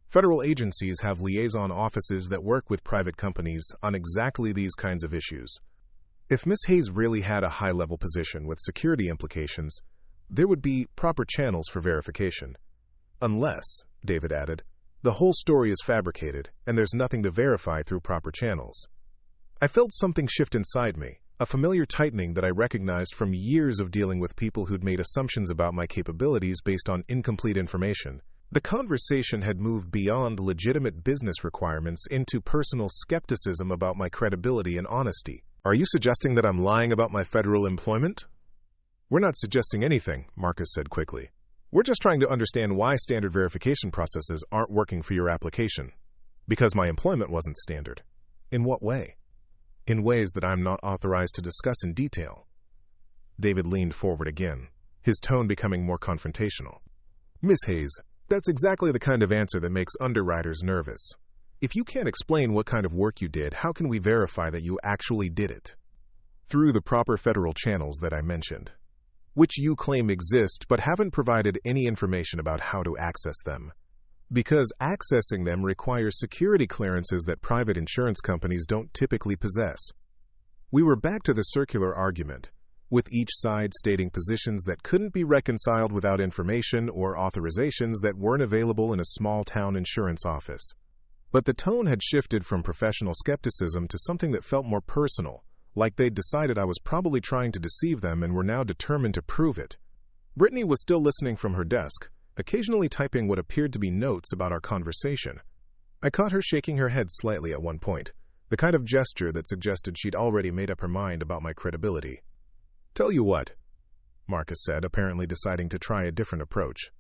Federal agencies have liaison offices that work with private companies on exactly these kinds of issues. If Miss Hayes really had a high-level position with security implications, there would be proper channels for verification. Unless, David added, the whole story is fabricated and there's nothing to verify through proper channels. I felt something shift inside me, a familiar tightening that I recognized from years of dealing with people who'd made assumptions about my capabilities based on incomplete information. The conversation had moved beyond legitimate business requirements into personal skepticism about my credibility and honesty. Are you suggesting that I'm lying about my federal employment? We're not suggesting anything, Marcus said quickly. We're just trying to understand why standard verification processes aren't working for your application. Because my employment wasn't standard. In what way? In ways that I'm not authorized to discuss in detail. David leaned forward again, his tone becoming more confrontational. Miss Hayes, that's exactly the kind of answer that makes underwriters nervous. If you can't explain what kind of work you did, how can we verify that you actually did it? Through the proper federal channels that I mentioned, which you claim exist but haven't provided any information about how to access them. Because accessing them requires security clearances that private insurance companies don't typically possess. We were back to the circular argument, with each side stating positions that couldn't be reconciled without information or authorizations that weren't available in a small-town insurance office. But the tone had shifted from professional skepticism to something that felt more personal, like they'd decided I was probably trying to deceive them and were now determined to prove it. Brittany was still listening from her desk, occasionally typing what appeared to be notes about our conversation. I caught her shaking her head slightly at one point, the kind of gesture that suggested she'd already made up her mind about my credibility. "Tell you what," Marcus said, apparently deciding to try a different approach.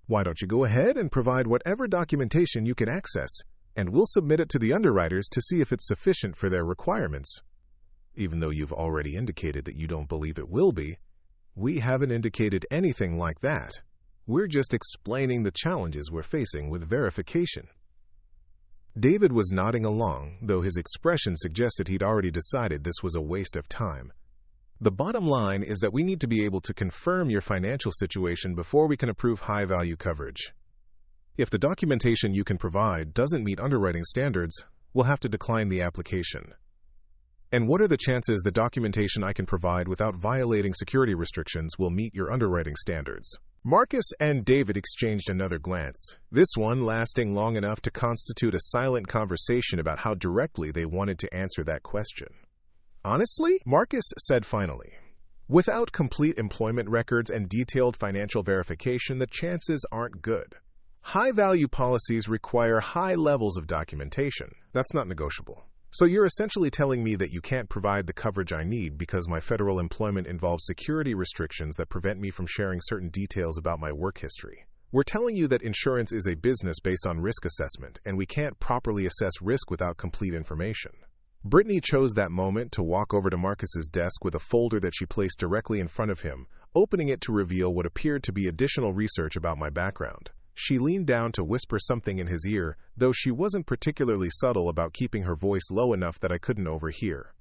"Why don't you go ahead and provide whatever documentation you can access, and we'll submit it to the underwriters to see if it's sufficient for their requirements. Even though you've already indicated that you don't believe it will be, we haven't indicated anything like that. We're just explaining the challenges we're facing with verification." David was nodding along, though his expression suggested he'd already decided this was a waste of time. "The bottom line is that we need to be able to confirm your financial situation before we can approve high-value coverage. If the documentation you can provide doesn't meet underwriting standards, we'll have to decline the application. And what are the chances the documentation I can provide without violating security restrictions will meet your underwriting standards?" Marcus and David exchanged another glance, this one lasting long enough to constitute a silent conversation about how directly they wanted to answer that question. "Honestly," Marcus said finally, "without complete employment records and detailed financial verification, the chances aren't good. High-value policies require high levels of documentation. That's not negotiable. So you're essentially telling me that you can't provide the coverage I need because my federal employment involves security restrictions that prevent me from sharing certain details about my work history. We're telling you that insurance is a business based on risk assessment, and we can't properly assess risk without complete information." Brittany chose that moment to walk over to Marcus's desk with a folder that she placed directly in front of him, opening it to reveal what appeared to be additional research about my background. She leaned down to whisper something in his ear, though she wasn't particularly subtle about keeping her voice low enough that I couldn't overhear.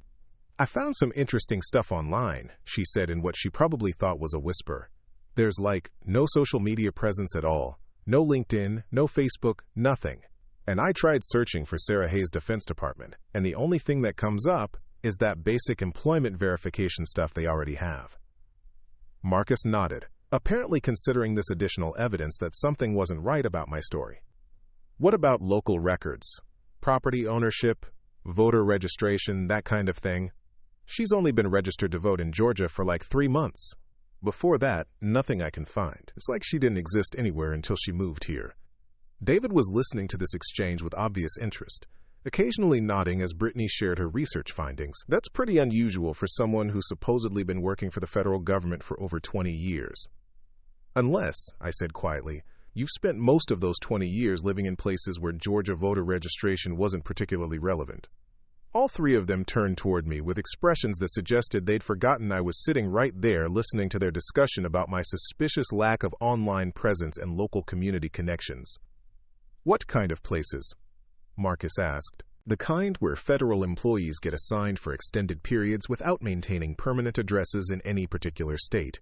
"I found some interesting stuff online," she said in what she probably thought was a whisper. "There's no social media presence at all, no LinkedIn, no Facebook, nothing. And I tried searching for Sarah Hayes' Defense Department, and the only thing that comes up is that basic employment verification stuff they already have." Marcus nodded, apparently considering this additional evidence that something wasn't right about my story. "What about local records? Property ownership, voter registration, that kind of thing?" "She's only been registered to vote in Georgia for 3 months. Before that, nothing I can find. It's like she didn't exist anywhere until she moved here." David was listening to this exchange with obvious interest, occasionally nodding as Brittany shared her research findings. "That's pretty unusual for someone who's supposedly been working for the federal government for over 20 years. "Unless," I said quietly, "you've spent most of those 20 years living in places where Georgia voter registration wasn't particularly relevant." All three of them turned toward me with expressions that suggested they'd forgotten I was sitting right there listening to their discussion about my suspicious lack of online presence and local community connections. "What kind of places?" Marcus asked. "The kind where federal employees get assigned for extended periods without maintaining permanent addresses in any particular state."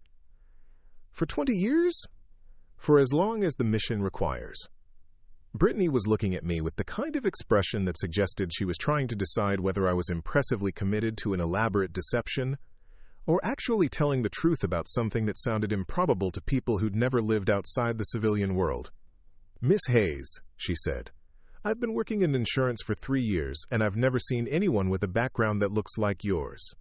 "For 20 years?" "For as long as the mission requires." Brittany was looking at me with the kind of expression that suggested she was trying to decide whether I was impressively committed to an elaborate deception or actually telling the truth about something that sounded improbable to people who'd never lived outside the civilian world. "Miss Hayes," she said, "I've been working in insurance for 3 years, and I've never seen anyone with a background that looks like yours.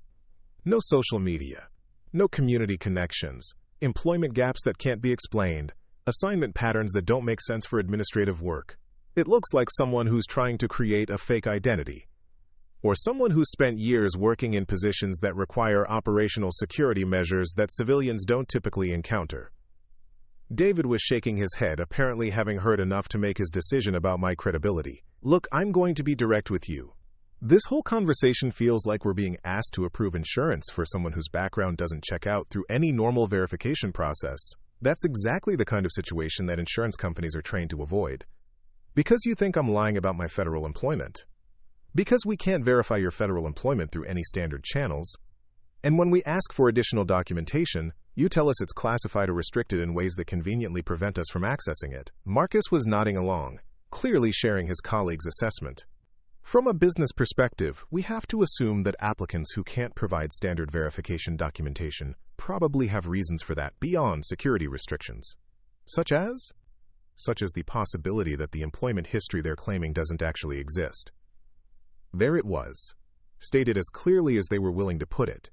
No social media, no community connections, employment gaps that can't be explained, assignment patterns that don't make sense for administrative work. It looks like someone who's trying to create a fake identity, or someone who's spent years working in positions that require operational security measures that civilians don't typically encounter." David was shaking his head, apparently having heard enough to make his decision about my credibility. "Look, I'm going to be direct with you. This whole conversation feels like we're being asked to approve insurance for someone whose background doesn't check out through any normal verification process. That's exactly the kind of situation that insurance companies are trained to avoid. Because you think I'm lying about my federal employment. Because we can't verify your federal employment through any standard channels. And when we ask for additional documentation, you tell us it's classified or restricted in ways that conveniently prevent us from accessing it. Marcus was nodding along, clearly sharing his colleague's assessment. From a business perspective, we have to assume that applicants who can't provide standard verification documentation probably have reasons for that beyond security restrictions. Such as the possibility that the employment history they're claiming doesn't actually exist. There it was, stated as clearly as they were willing to put it.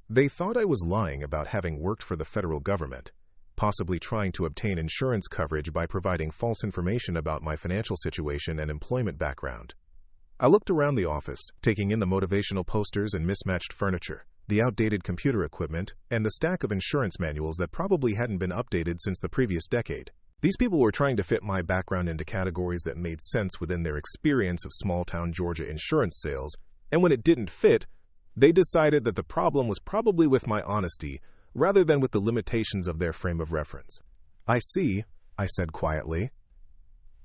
They thought I was lying about having worked for the federal government, possibly trying to obtain insurance coverage by providing false information about my financial situation and employment background. I looked around the office, taking in the motivational posters and mismatched furniture, the outdated computer equipment, and the stack of insurance manuals that probably hadn't been updated since the previous decade. These people were trying to fit my background into categories that made sense within their experience of small-town Georgia insurance sales, and when it didn't fit, they decided that the problem was probably with my honesty rather than with the limitations of their frame of reference. I see, I said quietly.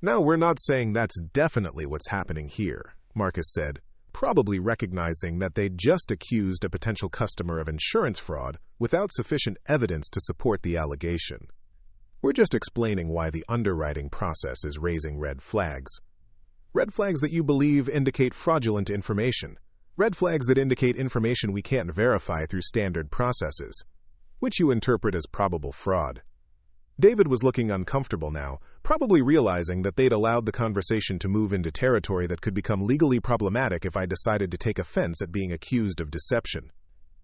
Now, we're not saying that's definitely what's happening here, Marcus said, probably recognizing that they'd just accused a potential customer of insurance fraud without sufficient evidence to support the allegation. We're just explaining why the underwriting process is raising red flags. Red flags that you believe indicate fraudulent information. Red flags that indicate information we can't verify through standard processes, which you interpret as probable fraud. David was looking uncomfortable now, probably realizing that they'd allowed the conversation to move into territory that could become legally problematic if I decided to take offense at being accused of deception.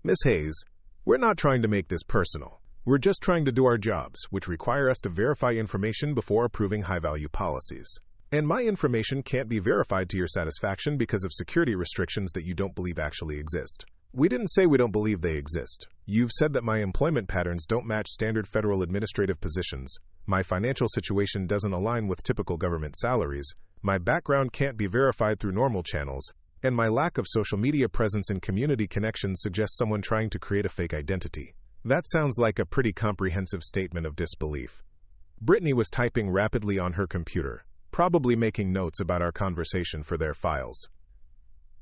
Miss Hayes, we're not trying to make this personal. We're just trying to do our jobs, which require us to verify information before approving high-value policies. And my information can't be verified to your satisfaction because of security restrictions that you don't believe actually exist. We didn't say we don't believe they exist. You've said that my employment patterns don't match standard federal administrative positions, my financial situation doesn't align with typical government salaries, my background can't be verified through normal channels, and my lack of social media presence and community connections suggests someone trying to create a fake identity. That sounds like a pretty comprehensive statement of disbelief. Brittany was typing rapidly on her computer, probably making notes about our conversation for their files.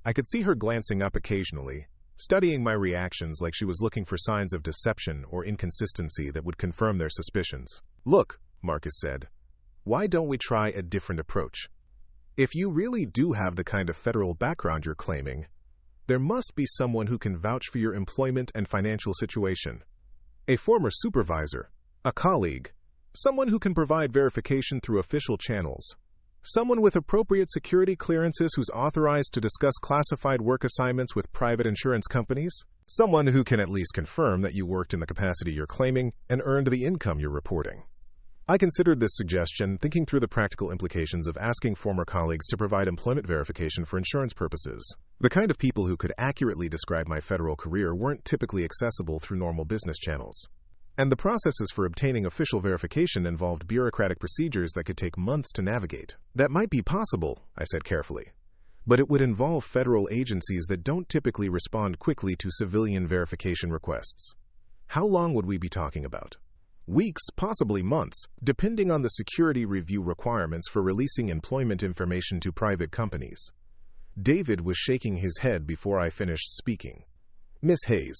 I could see her glancing up occasionally, studying my reactions like she was looking for signs of deception or inconsistency that would confirm their suspicions. Look, Marcus said, why don't we try a different approach? If you really do have the kind of federal background you're claiming, there must be someone who can vouch for your employment and financial situation. A former supervisor, a colleague, someone who can provide verification through official channels. Someone with appropriate security clearances who's authorized to discuss classified work assignments with private insurance companies. Someone who can at least confirm that you worked in the capacity you're claiming and earned the income you're reporting. I considered this suggestion, thinking through the practical implications of asking former colleagues to provide employment verification for insurance purposes. The kind of people who could accurately describe my federal career weren't typically accessible through normal business channels. And the processes for obtaining official verification involved bureaucratic procedures that could take months to navigate. That might be possible, I said carefully, but it would involve federal agencies that don't typically respond quickly to civilian verification requests. How long would we be talking about? Weeks, possibly months, depending on the security review requirements for releasing employment information to private companies. David was shaking his head before I finished speaking. Miss Hayes,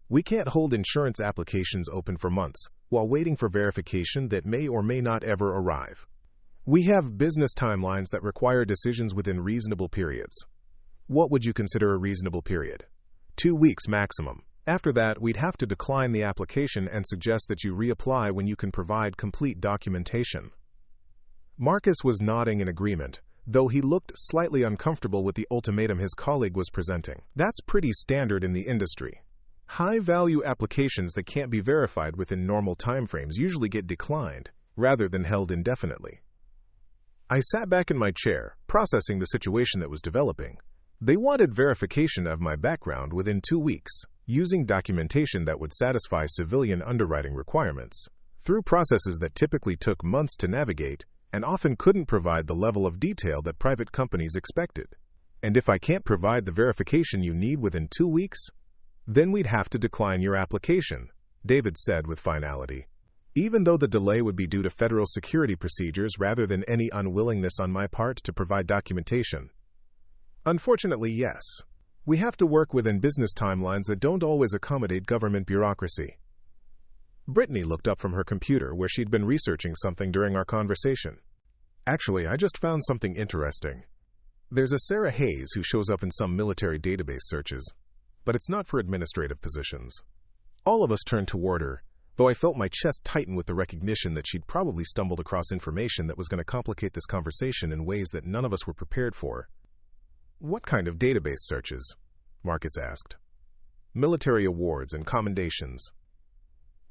we can't hold insurance applications open for months while waiting for verification that may or may not ever arrive. We have business timelines that require decisions within reasonable periods. What would you consider a reasonable period? 2 weeks maximum. After that, we'd have to decline the application and suggest that you reapply when you can provide complete documentation. Marcus was nodding in agreement, though he looked slightly uncomfortable with the ultimatum his colleague was presenting. That's pretty standard in the industry. High-value applications that can't be verified within normal timeframes usually get declined, rather than held indefinitely. I sat back in my chair, processing the situation that was developing. They wanted verification of my background within 2 weeks, using documentation that would satisfy civilian underwriting requirements, through processes that typically took months to navigate and often couldn't provide the level of detail that private companies expected. And if I can't provide the verification you need within 2 weeks, then we'd have to decline your application, David said with finality. even though the delay would be due to federal security procedures rather than any unwillingness on my part to provide documentation. Unfortunately, yes. We have to work within business timelines that don't always accommodate government bureaucracy. Brittany looked up from her computer where she'd been researching something during our conversation. Actually, I just found something interesting. There's a Sarah Hayes who shows up in some military database searches, but it's not for administrative positions. All of us turned toward her, though I felt my chest tighten with the recognition that she'd probably stumbled across information that was going to complicate this conversation in ways that none of us were prepared for. "What kind of database searches?" Marcus asked. "Military awards and commendations.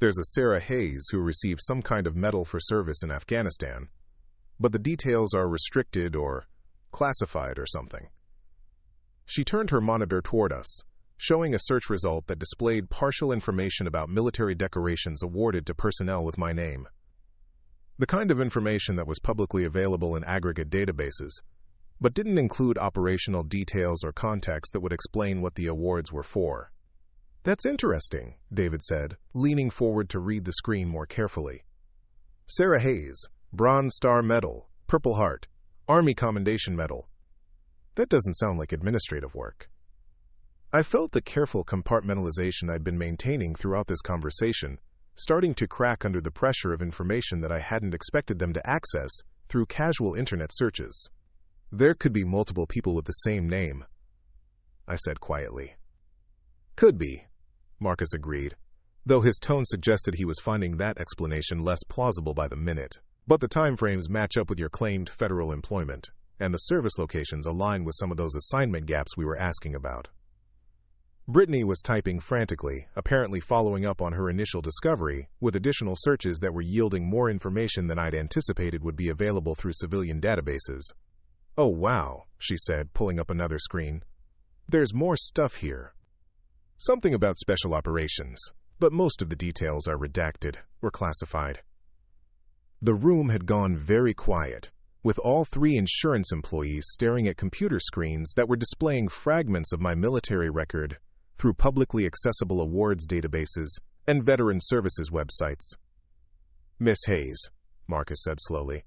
There's a Sarah Hayes who received some kind of medal for service in Afghanistan, but the details are restricted or classified or something." She turned her monitor toward us, showing a search result that displayed partial information about military decorations awarded to personnel with my name. The kind of information that was publicly available in aggregate databases, but didn't include operational details or context that would explain what the awards were for. "That's interesting," David said, leaning forward to read the screen more carefully. "Sarah Hayes, Bronze Star Medal, Purple Heart, Army Commendation Medal. That doesn't sound like administrative work." I felt the careful compartmentalization I'd been maintaining throughout this conversation starting to crack under the pressure of information that I hadn't expected them to access through casual internet searches. "There could be multiple people with the same name," I said quietly. "Could be," Marcus agreed, though his tone suggested he was finding that explanation less plausible by the minute. "But the timeframes match up with your claimed federal employment, and the service locations align with some of those assignment gaps we were asking about." Brittany was typing frantically, apparently following up on her initial discovery, with additional searches that were yielding more information than I'd anticipated would be available through civilian databases. "Oh wow," she said, pulling up another screen. "There's more stuff here. Something about special operations, but most of the details are redacted or classified." The room had gone very quiet, with all three insurance employees staring at computer screens that were displaying fragments of my military record through publicly accessible awards databases and veteran services websites. "Miss Hayes," Marcus said slowly,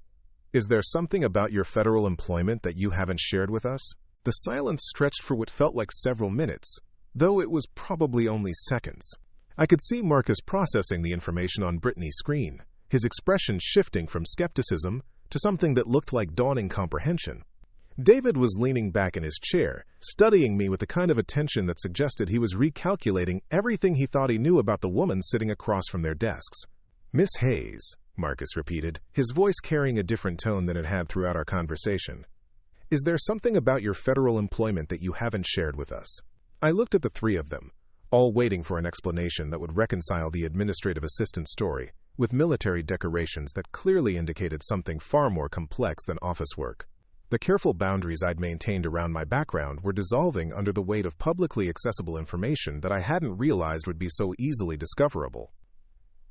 "is there something about your federal employment that you haven't shared with us?" The silence stretched for what felt like several minutes, though it was probably only seconds. I could see Marcus processing the information on Brittany's screen, his expression shifting from skepticism to something that looked like dawning comprehension. David was leaning back in his chair, studying me with the kind of attention that suggested he was recalculating everything he thought he knew about the woman sitting across from their desks. "Miss Hayes," Marcus repeated, his voice carrying a different tone than it had throughout our conversation. "Is there something about your federal employment that you haven't shared with us?" I looked at the three of them, all waiting for an explanation that would reconcile the administrative assistant story with military decorations that clearly indicated something far more complex than office work. The careful boundaries I'd maintained around my background were dissolving under the weight of publicly accessible information that I hadn't realized would be so easily discoverable.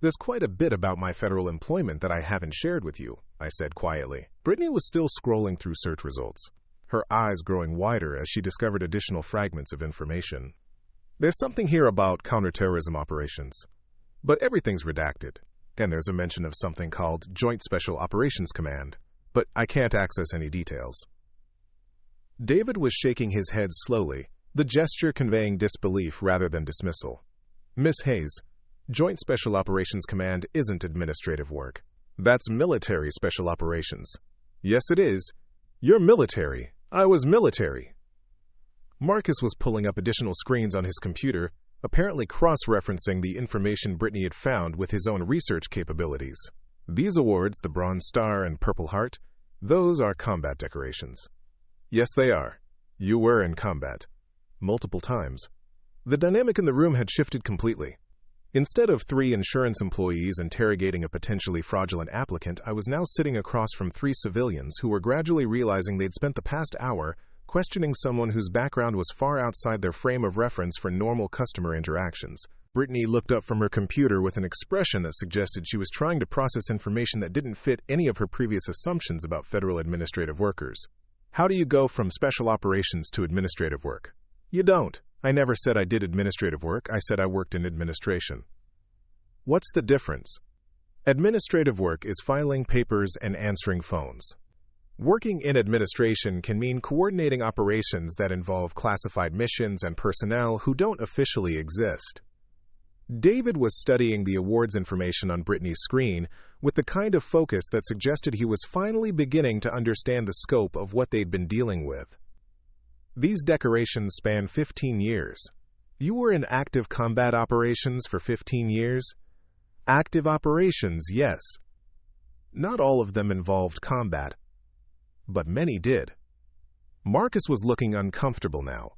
"There's quite a bit about my federal employment that I haven't shared with you," I said quietly. Brittany was still scrolling through search results, her eyes growing wider as she discovered additional fragments of information. "There's something here about counterterrorism operations, but everything's redacted, and there's a mention of something called Joint Special Operations Command, but I can't access any details." David was shaking his head slowly, the gesture conveying disbelief rather than dismissal. "Miss Hayes, Joint Special Operations Command isn't administrative work. That's military special operations." "Yes, it is. You're military. I was military." Marcus was pulling up additional screens on his computer, apparently cross-referencing the information Brittany had found with his own research capabilities. "These awards, the Bronze Star and Purple Heart, those are combat decorations." "Yes, they are. You were in combat. Multiple times." The dynamic in the room had shifted completely. Instead of three insurance employees interrogating a potentially fraudulent applicant, I was now sitting across from three civilians who were gradually realizing they'd spent the past hour questioning someone whose background was far outside their frame of reference for normal customer interactions. Brittany looked up from her computer with an expression that suggested she was trying to process information that didn't fit any of her previous assumptions about federal administrative workers. "How do you go from special operations to administrative work?" "You don't. I never said I did administrative work. I said I worked in administration." "What's the difference?" Administrative work is filing papers and answering phones. Working in administration can mean coordinating operations that involve classified missions and personnel who don't officially exist. David was studying the awards information on Brittany's screen with the kind of focus that suggested he was finally beginning to understand the scope of what they'd been dealing with. These decorations span 15 years. You were in active combat operations for 15 years? Active operations, yes. Not all of them involved combat, but many did. Marcus was looking uncomfortable now,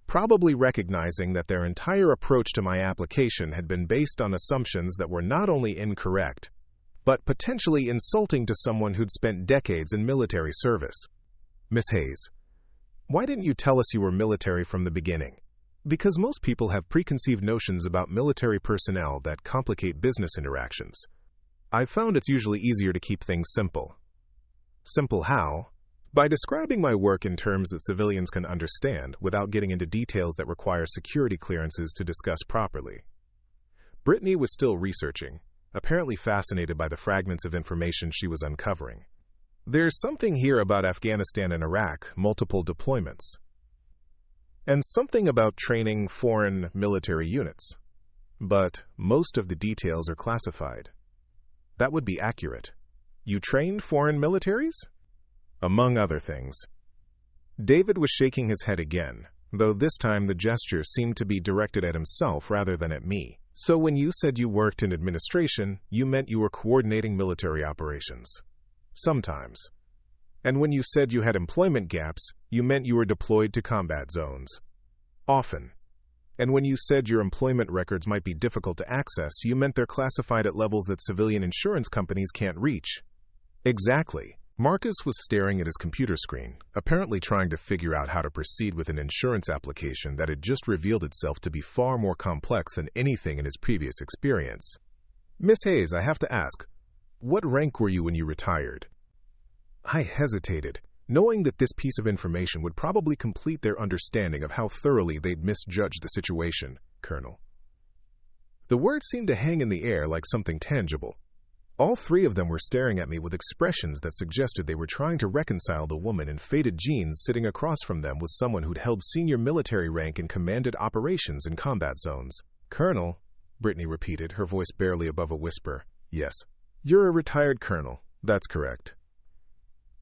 probably recognizing that their entire approach to my application had been based on assumptions that were not only incorrect, but potentially insulting to someone who'd spent decades in military service. Miss Hayes, why didn't you tell us you were military from the beginning? Because most people have preconceived notions about military personnel that complicate business interactions. I've found it's usually easier to keep things simple. Simple how? By describing my work in terms that civilians can understand without getting into details that require security clearances to discuss properly. Brittany was still researching, apparently fascinated by the fragments of information she was uncovering. There's something here about Afghanistan and Iraq, multiple deployments. And something about training foreign military units. But most of the details are classified. That would be accurate. You trained foreign militaries? Among other things. David was shaking his head again, though this time the gesture seemed to be directed at himself rather than at me. So when you said you worked in administration, you meant you were coordinating military operations. Sometimes. And when you said you had employment gaps, you meant you were deployed to combat zones. Often. And when you said your employment records might be difficult to access, you meant they're classified at levels that civilian insurance companies can't reach. Exactly. Marcus was staring at his computer screen, apparently trying to figure out how to proceed with an insurance application that had just revealed itself to be far more complex than anything in his previous experience. Miss Hayes, I have to ask, what rank were you when you retired? I hesitated, knowing that this piece of information would probably complete their understanding of how thoroughly they'd misjudged the situation, Colonel. The words seemed to hang in the air like something tangible. All three of them were staring at me with expressions that suggested they were trying to reconcile the woman in faded jeans sitting across from them with someone who'd held senior military rank and commanded operations in combat zones. Colonel, Brittany repeated, her voice barely above a whisper. Yes. You're a retired colonel. That's correct.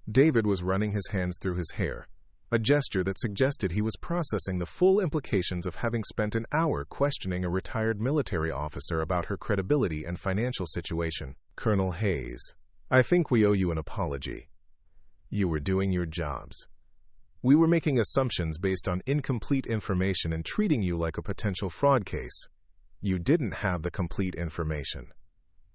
David was running his hands through his hair, a gesture that suggested he was processing the full implications of having spent an hour questioning a retired military officer about her credibility and financial situation. Colonel Hayes, I think we owe you an apology. You were doing your jobs. We were making assumptions based on incomplete information and treating you like a potential fraud case. You didn't have the complete information.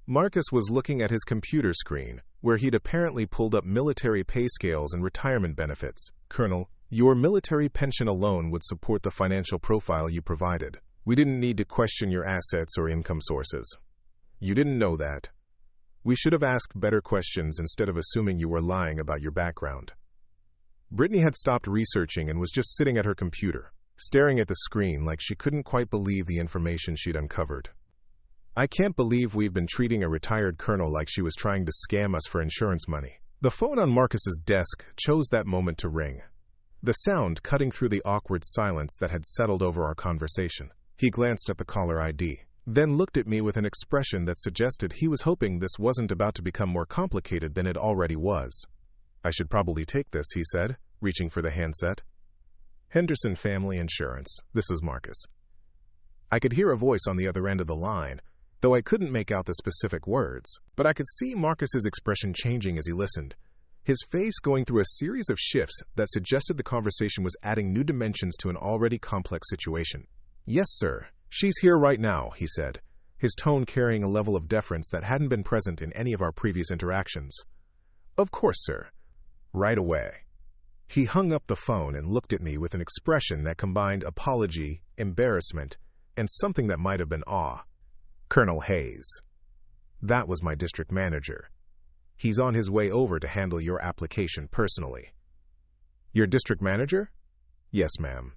Marcus was looking at his computer screen, where he'd apparently pulled up military pay scales and retirement benefits. Colonel, your military pension alone would support the financial profile you provided. We didn't need to question your assets or income sources. You didn't know that. We should have asked better questions instead of assuming you were lying about your background. Brittany had stopped researching and was just sitting at her computer, staring at the screen like she couldn't quite believe the information she'd uncovered. I can't believe we've been treating a retired colonel like she was trying to scam us for insurance money. The phone on Marcus's desk chose that moment to ring, the sound cutting through the awkward silence that had settled over our conversation. He glanced at the caller ID, then looked at me with an expression that suggested he was hoping this wasn't about to become more complicated than it already was. I should probably take this, he said, reaching for the handset. Henderson Family Insurance. This is Marcus. I could hear a voice on the other end of the line, though I couldn't make out the specific words, but I could see Marcus's expression changing as he listened, his face going through a series of shifts that suggested the conversation was adding new dimensions to an already complex situation. Yes, sir. She's here right now, he said, his tone carrying a level of deference that hadn't been present in any of our previous interactions. Of course, sir. Right away. He hung up the phone and looked at me with an expression that combined apology, embarrassment, and something that might have been awe. Colonel Hayes. That was my district manager. He's on his way over to handle your application personally. Your district manager? Yes, ma'am.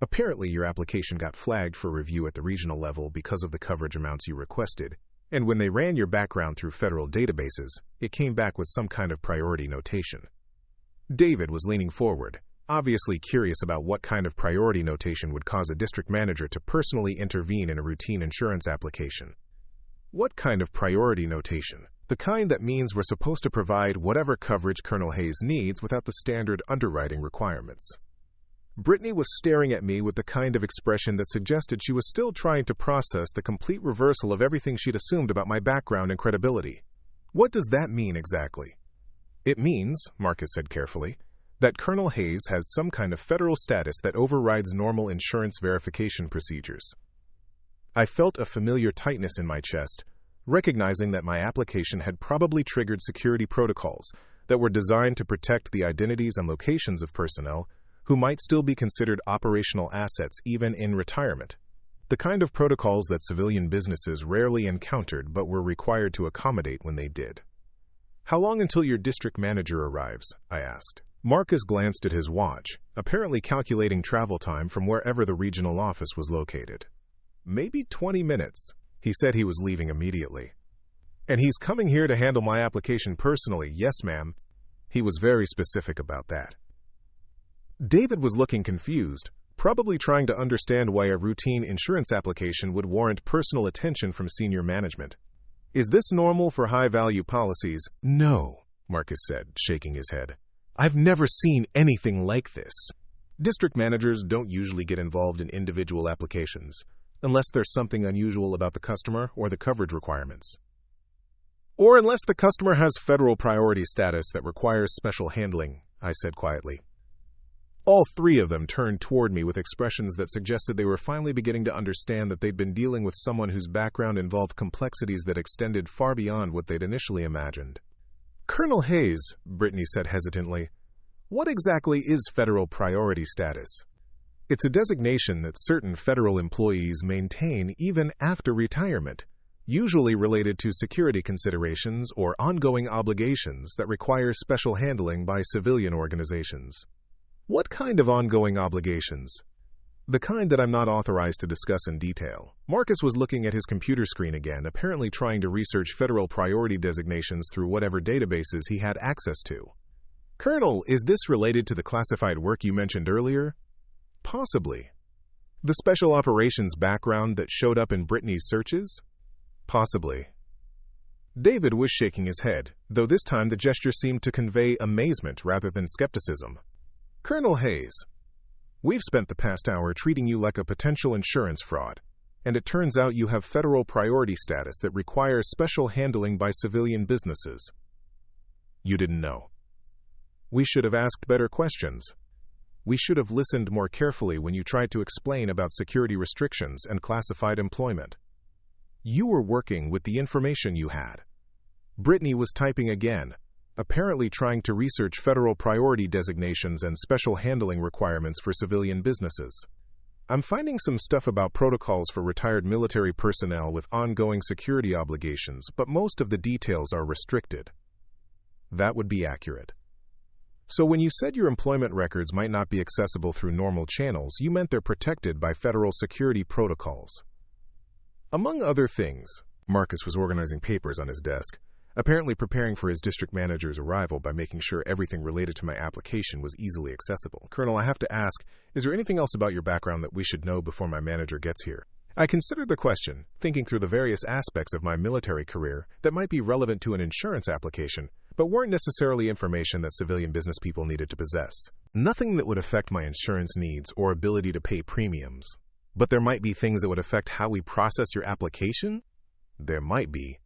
Apparently, your application got flagged for review at the regional level because of the coverage amounts you requested, And when they ran your background through federal databases, it came back with some kind of priority notation. David was leaning forward, obviously curious about what kind of priority notation would cause a district manager to personally intervene in a routine insurance application. What kind of priority notation? The kind that means we're supposed to provide whatever coverage Colonel Hayes needs without the standard underwriting requirements. Brittany was staring at me with the kind of expression that suggested she was still trying to process the complete reversal of everything she'd assumed about my background and credibility. What does that mean exactly? It means, Marcus said carefully, that Colonel Hayes has some kind of federal status that overrides normal insurance verification procedures. I felt a familiar tightness in my chest, recognizing that my application had probably triggered security protocols that were designed to protect the identities and locations of personnel who might still be considered operational assets even in retirement. The kind of protocols that civilian businesses rarely encountered but were required to accommodate when they did. "How long until your district manager arrives?" I asked. Marcus glanced at his watch, apparently calculating travel time from wherever the regional office was located. "Maybe 20 minutes. He said he was leaving immediately. And he's coming here to handle my application personally." "Yes, ma'am." He was very specific about that. David was looking confused, probably trying to understand why a routine insurance application would warrant personal attention from senior management. "Is this normal for high-value policies?" "No," Marcus said, shaking his head. "I've never seen anything like this. District managers don't usually get involved in individual applications, unless there's something unusual about the customer or the coverage requirements. Or unless the customer has federal priority status that requires special handling," I said quietly. All three of them turned toward me with expressions that suggested they were finally beginning to understand that they'd been dealing with someone whose background involved complexities that extended far beyond what they'd initially imagined. "Colonel Hayes," Brittany said hesitantly, "what exactly is federal priority status?" "It's a designation that certain federal employees maintain even after retirement, usually related to security considerations or ongoing obligations that require special handling by civilian organizations." "What kind of ongoing obligations?" "The kind that I'm not authorized to discuss in detail." Marcus was looking at his computer screen again, apparently trying to research federal priority designations through whatever databases he had access to. "Colonel, is this related to the classified work you mentioned earlier?" "Possibly." "The special operations background that showed up in Brittany's searches?" "Possibly." David was shaking his head, though this time the gesture seemed to convey amazement rather than skepticism. "Colonel Hayes, we've spent the past hour treating you like a potential insurance fraud, and it turns out you have federal priority status that requires special handling by civilian businesses. You didn't know. We should have asked better questions. We should have listened more carefully when you tried to explain about security restrictions and classified employment. You were working with the information you had." Brittany was typing again, apparently trying to research federal priority designations and special handling requirements for civilian businesses. "I'm finding some stuff about protocols for retired military personnel with ongoing security obligations, but most of the details are restricted." That would be accurate. "So when you said your employment records might not be accessible through normal channels, you meant they're protected by federal security protocols." "Among other things." Marcus was organizing papers on his desk, apparently preparing for his district manager's arrival by making sure everything related to my application was easily accessible. "Colonel, I have to ask, is there anything else about your background that we should know before my manager gets here?" I considered the question, thinking through the various aspects of my military career that might be relevant to an insurance application, but weren't necessarily information that civilian business people needed to possess. Nothing that would affect my insurance needs or ability to pay premiums. But there might be things that would affect how we process your application? There might be.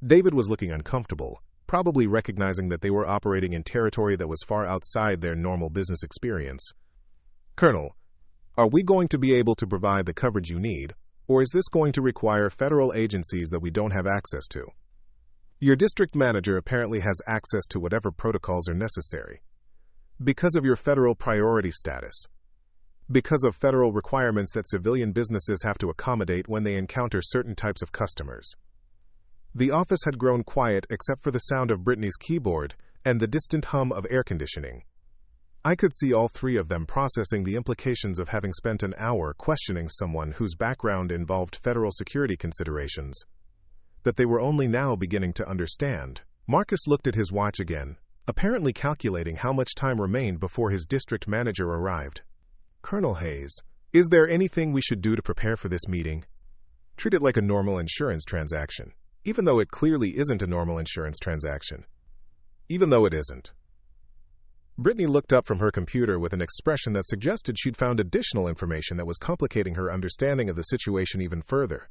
David was looking uncomfortable, probably recognizing that they were operating in territory that was far outside their normal business experience. "Colonel, are we going to be able to provide the coverage you need, or is this going to require federal agencies that we don't have access to?" "Your district manager apparently has access to whatever protocols are necessary. Because of your federal priority status. Because of federal requirements that civilian businesses have to accommodate when they encounter certain types of customers." The office had grown quiet except for the sound of Brittany's keyboard and the distant hum of air conditioning. I could see all three of them processing the implications of having spent an hour questioning someone whose background involved federal security considerations. that they were only now beginning to understand. Marcus looked at his watch again, apparently calculating how much time remained before his district manager arrived. "Colonel Hayes, is there anything we should do to prepare for this meeting?" "Treat it like a normal insurance transaction, even though it clearly isn't a normal insurance transaction." "Even though it isn't." Brittany looked up from her computer with an expression that suggested she'd found additional information that was complicating her understanding of the situation even further.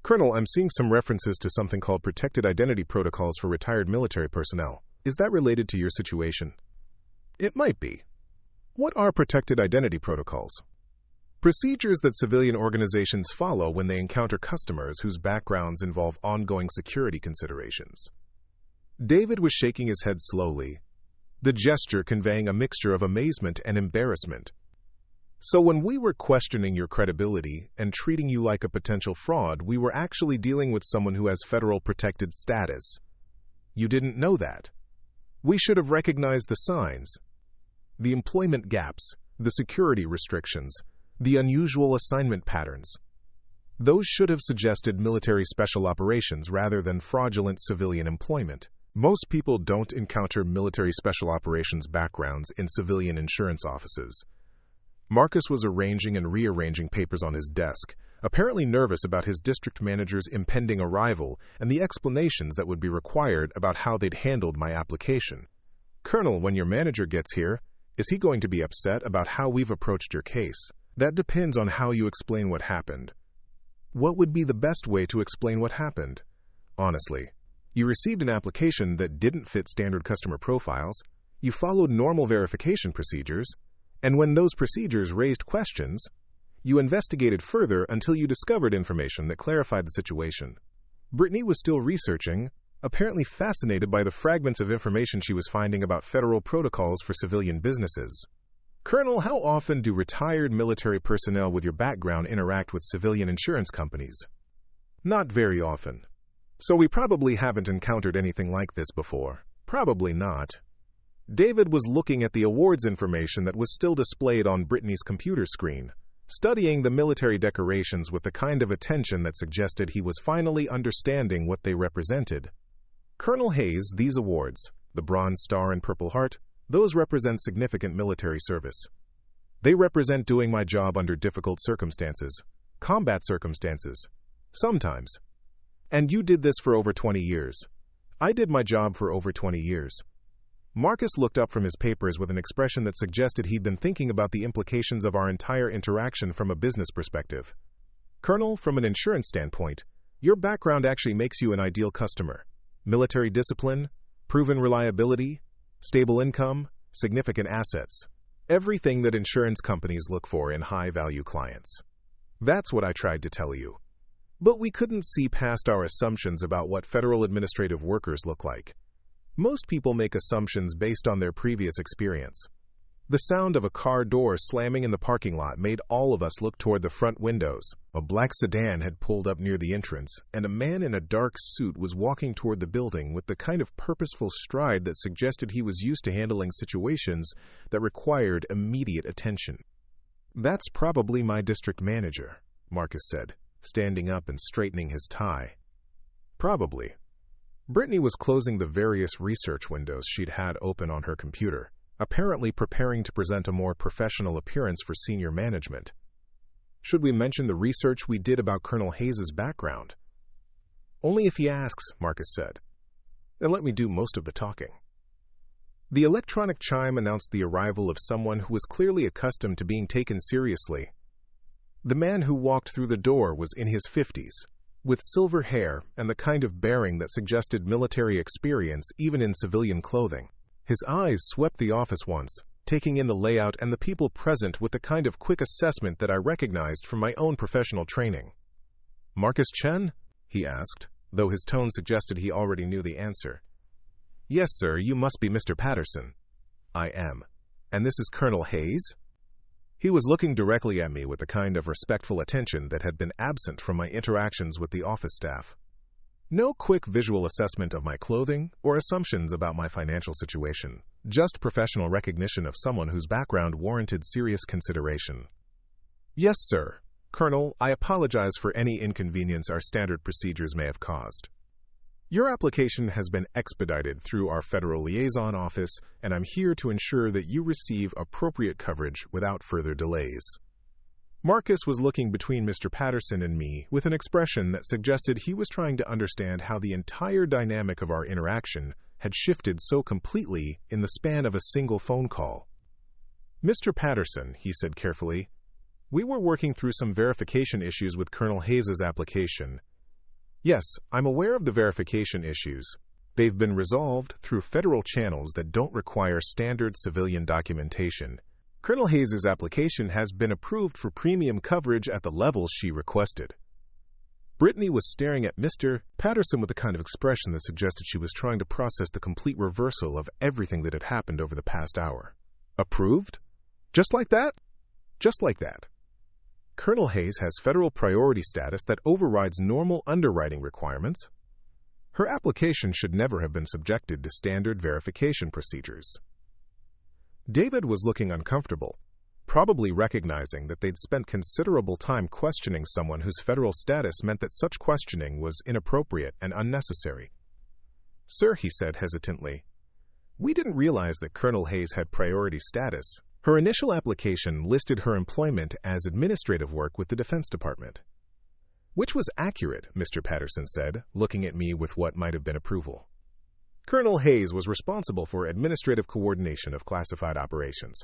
"Colonel, I'm seeing some references to something called protected identity protocols for retired military personnel. Is that related to your situation?" "It might be." "What are protected identity protocols?" "Procedures that civilian organizations follow when they encounter customers whose backgrounds involve ongoing security considerations." David was shaking his head slowly, the gesture conveying a mixture of amazement and embarrassment. "So when we were questioning your credibility and treating you like a potential fraud, we were actually dealing with someone who has federal protected status. You didn't know that. We should have recognized the signs. The employment gaps, the security restrictions, the unusual assignment patterns. Those should have suggested military special operations rather than fraudulent civilian employment. Most people don't encounter military special operations backgrounds in civilian insurance offices." Marcus was arranging and rearranging papers on his desk, apparently nervous about his district manager's impending arrival and the explanations that would be required about how they'd handled my application. "Colonel, when your manager gets here, is he going to be upset about how we've approached your case? That depends on how you explain what happened." "What would be the best way to explain what happened?" "Honestly, you received an application that didn't fit standard customer profiles, you followed normal verification procedures, and when those procedures raised questions, you investigated further until you discovered information that clarified the situation." Brittany was still researching, apparently fascinated by the fragments of information she was finding about federal protocols for civilian businesses. "Colonel, how often do retired military personnel with your background interact with civilian insurance companies?" "Not very often. So we probably haven't encountered anything like this before." "Probably not." David was looking at the awards information that was still displayed on Brittany's computer screen, studying the military decorations with the kind of attention that suggested he was finally understanding what they represented. "Colonel Hayes, these awards, the Bronze Star and Purple Heart, those represent significant military service. They represent doing my job under difficult circumstances, combat circumstances, sometimes. And you did this for over 20 years. I did my job for over 20 years. Marcus looked up from his papers with an expression that suggested he'd been thinking about the implications of our entire interaction from a business perspective. "Colonel, from an insurance standpoint, your background actually makes you an ideal customer. Military discipline, proven reliability, stable income, significant assets. Everything that insurance companies look for in high-value clients. That's what I tried to tell you. But we couldn't see past our assumptions about what federal administrative workers look like. Most people make assumptions based on their previous experience." The sound of a car door slamming in the parking lot made all of us look toward the front windows. A black sedan had pulled up near the entrance, and a man in a dark suit was walking toward the building with the kind of purposeful stride that suggested he was used to handling situations that required immediate attention. "That's probably my district manager," Marcus said, standing up and straightening his tie. "Probably." Brittany was closing the various research windows she'd had open on her computer, apparently preparing to present a more professional appearance for senior management. "Should we mention the research we did about Colonel Hayes' background?" "Only if he asks," Marcus said. "And let me do most of the talking." The electronic chime announced the arrival of someone who was clearly accustomed to being taken seriously. The man who walked through the door was in his 50s, with silver hair and the kind of bearing that suggested military experience even in civilian clothing. His eyes swept the office once, taking in the layout and the people present with the kind of quick assessment that I recognized from my own professional training. "Marcus Chen?" he asked, though his tone suggested he already knew the answer. "Yes, sir, you must be Mr. Patterson." "I am. And this is Colonel Hayes?" He was looking directly at me with the kind of respectful attention that had been absent from my interactions with the office staff. No quick visual assessment of my clothing or assumptions about my financial situation, just professional recognition of someone whose background warranted serious consideration. "Yes, sir. Colonel, I apologize for any inconvenience our standard procedures may have caused. Your application has been expedited through our Federal Liaison Office, and I'm here to ensure that you receive appropriate coverage without further delays. Marcus was looking between Mr. Patterson and me with an expression that suggested he was trying to understand how the entire dynamic of our interaction had shifted so completely in the span of a single phone call. Mr. Patterson, he said carefully, we were working through some verification issues with Colonel Hayes's application. Yes, I'm aware of the verification issues. They've been resolved through federal channels that don't require standard civilian documentation. Colonel Hayes's application has been approved for premium coverage at the level she requested. Brittany was staring at Mr. Patterson with a kind of expression that suggested she was trying to process the complete reversal of everything that had happened over the past hour. Approved? Just like that? Just like that. Colonel Hayes has federal priority status that overrides normal underwriting requirements. Her application should never have been subjected to standard verification procedures. David was looking uncomfortable, probably recognizing that they'd spent considerable time questioning someone whose federal status meant that such questioning was inappropriate and unnecessary. Sir, he said hesitantly, we didn't realize that Colonel Hayes had priority status. Her initial application listed her employment as administrative work with the Defense Department. Which was accurate, Mr. Patterson said, looking at me with what might have been approval. Colonel Hayes was responsible for administrative coordination of classified operations.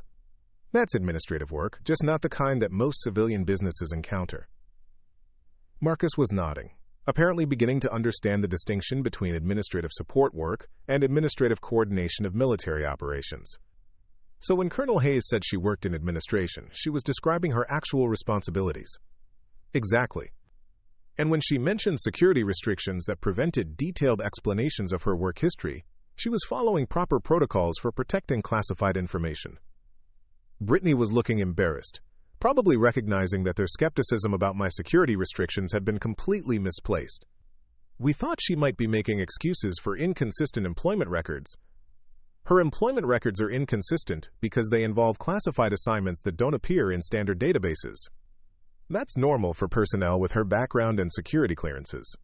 That's administrative work, just not the kind that most civilian businesses encounter. Marcus was nodding, apparently beginning to understand the distinction between administrative support work and administrative coordination of military operations. So when Colonel Hayes said she worked in administration, she was describing her actual responsibilities. Exactly. And when she mentioned security restrictions that prevented detailed explanations of her work history, she was following proper protocols for protecting classified information. Brittany was looking embarrassed, probably recognizing that their skepticism about my security restrictions had been completely misplaced. We thought she might be making excuses for inconsistent employment records. Her employment records are inconsistent because they involve classified assignments that don't appear in standard databases. That's normal for personnel with her background and security clearances.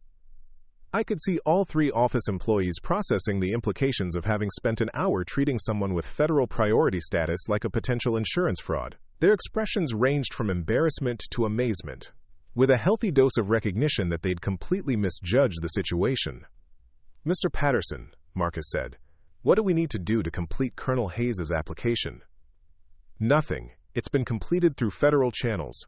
I could see all three office employees processing the implications of having spent an hour treating someone with federal priority status like a potential insurance fraud. Their expressions ranged from embarrassment to amazement, with a healthy dose of recognition that they'd completely misjudged the situation. Mr. Patterson, Marcus said, what do we need to do to complete Colonel Hayes's application? Nothing. It's been completed through federal channels.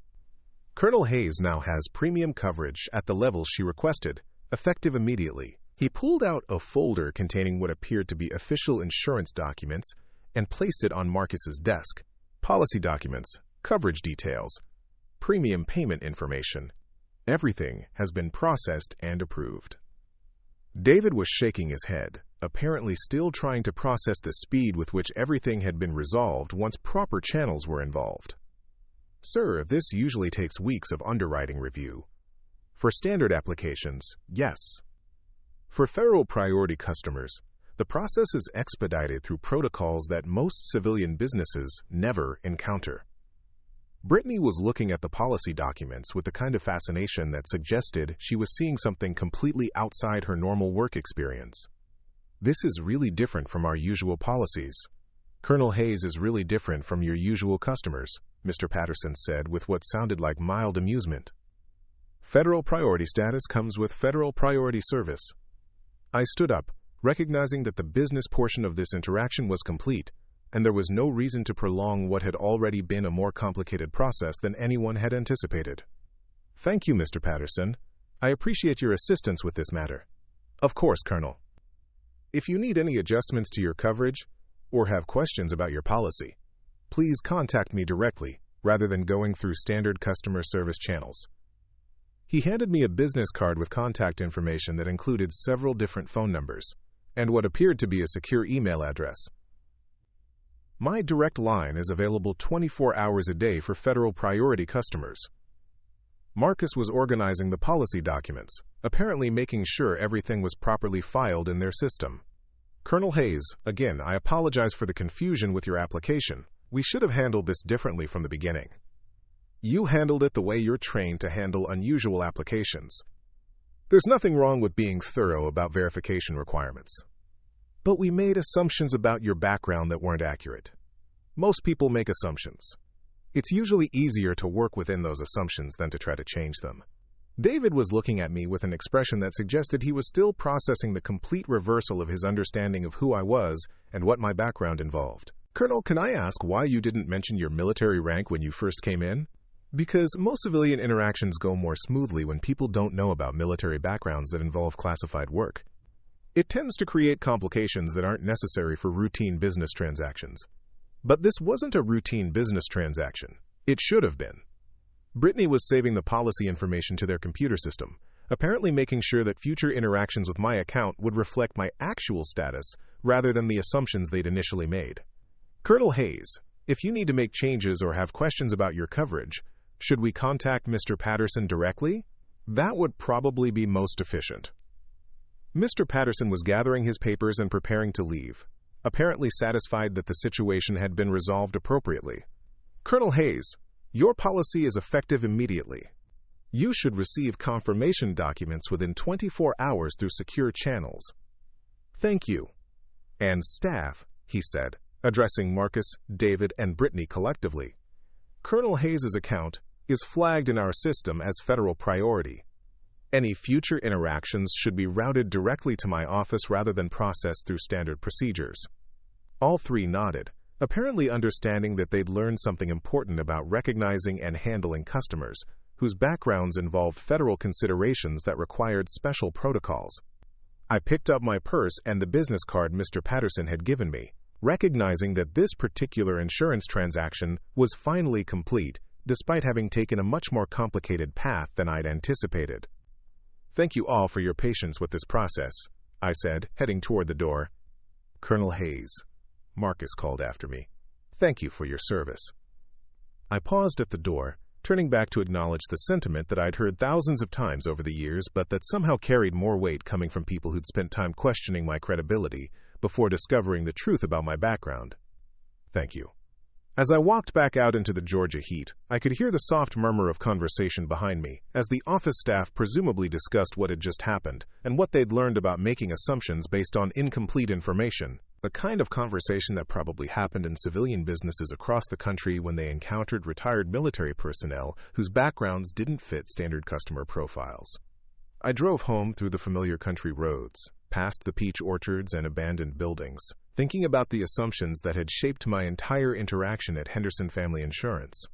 Colonel Hayes now has premium coverage at the level she requested, effective immediately. He pulled out a folder containing what appeared to be official insurance documents and placed it on Marcus's desk. Policy documents, coverage details, premium payment information. Everything has been processed and approved. David was shaking his head, apparently still trying to process the speed with which everything had been resolved once proper channels were involved. Sir, this usually takes weeks of underwriting review. For standard applications, yes. For federal priority customers, the process is expedited through protocols that most civilian businesses never encounter. Brittany was looking at the policy documents with the kind of fascination that suggested she was seeing something completely outside her normal work experience. This is really different from our usual policies. Colonel Hayes is really different from your usual customers, Mr. Patterson said with what sounded like mild amusement. Federal priority status comes with federal priority service. I stood up, recognizing that the business portion of this interaction was complete, and there was no reason to prolong what had already been a more complicated process than anyone had anticipated. Thank you, Mr. Patterson. I appreciate your assistance with this matter. Of course, Colonel. If you need any adjustments to your coverage or have questions about your policy, please contact me directly rather than going through standard customer service channels. He handed me a business card with contact information that included several different phone numbers and what appeared to be a secure email address. My direct line is available 24 hours a day for federal priority customers. Marcus was organizing the policy documents, apparently making sure everything was properly filed in their system. Colonel Hayes, again, I apologize for the confusion with your application. We should have handled this differently from the beginning. You handled it the way you're trained to handle unusual applications. There's nothing wrong with being thorough about verification requirements. But we made assumptions about your background that weren't accurate. Most people make assumptions. It's usually easier to work within those assumptions than to try to change them. David was looking at me with an expression that suggested he was still processing the complete reversal of his understanding of who I was and what my background involved. Colonel, can I ask why you didn't mention your military rank when you first came in? Because most civilian interactions go more smoothly when people don't know about military backgrounds that involve classified work. It tends to create complications that aren't necessary for routine business transactions. But this wasn't a routine business transaction. It should have been. Brittany was saving the policy information to their computer system, apparently making sure that future interactions with my account would reflect my actual status rather than the assumptions they'd initially made. Colonel Hayes, if you need to make changes or have questions about your coverage, should we contact Mr. Patterson directly? That would probably be most efficient. Mr. Patterson was gathering his papers and preparing to leave, apparently satisfied that the situation had been resolved appropriately. Colonel Hayes, your policy is effective immediately. You should receive confirmation documents within 24 hours through secure channels. Thank you. And staff, he said, addressing Marcus, David, and Brittany collectively. Colonel Hayes' account is flagged in our system as federal priority. Any future interactions should be routed directly to my office rather than processed through standard procedures. All three nodded, apparently understanding that they'd learned something important about recognizing and handling customers whose backgrounds involved federal considerations that required special protocols. I picked up my purse and the business card Mr. Patterson had given me, recognizing that this particular insurance transaction was finally complete, despite having taken a much more complicated path than I'd anticipated. Thank you all for your patience with this process, I said, heading toward the door. Colonel Hayes, Marcus called after me. Thank you for your service. I paused at the door, turning back to acknowledge the sentiment that I'd heard thousands of times over the years, but that somehow carried more weight coming from people who'd spent time questioning my credibility before discovering the truth about my background. Thank you. As I walked back out into the Georgia heat, I could hear the soft murmur of conversation behind me as the office staff presumably discussed what had just happened and what they'd learned about making assumptions based on incomplete information, the kind of conversation that probably happened in civilian businesses across the country when they encountered retired military personnel whose backgrounds didn't fit standard customer profiles. I drove home through the familiar country roads, past the peach orchards and abandoned buildings, thinking about the assumptions that had shaped my entire interaction at Henderson Family Insurance.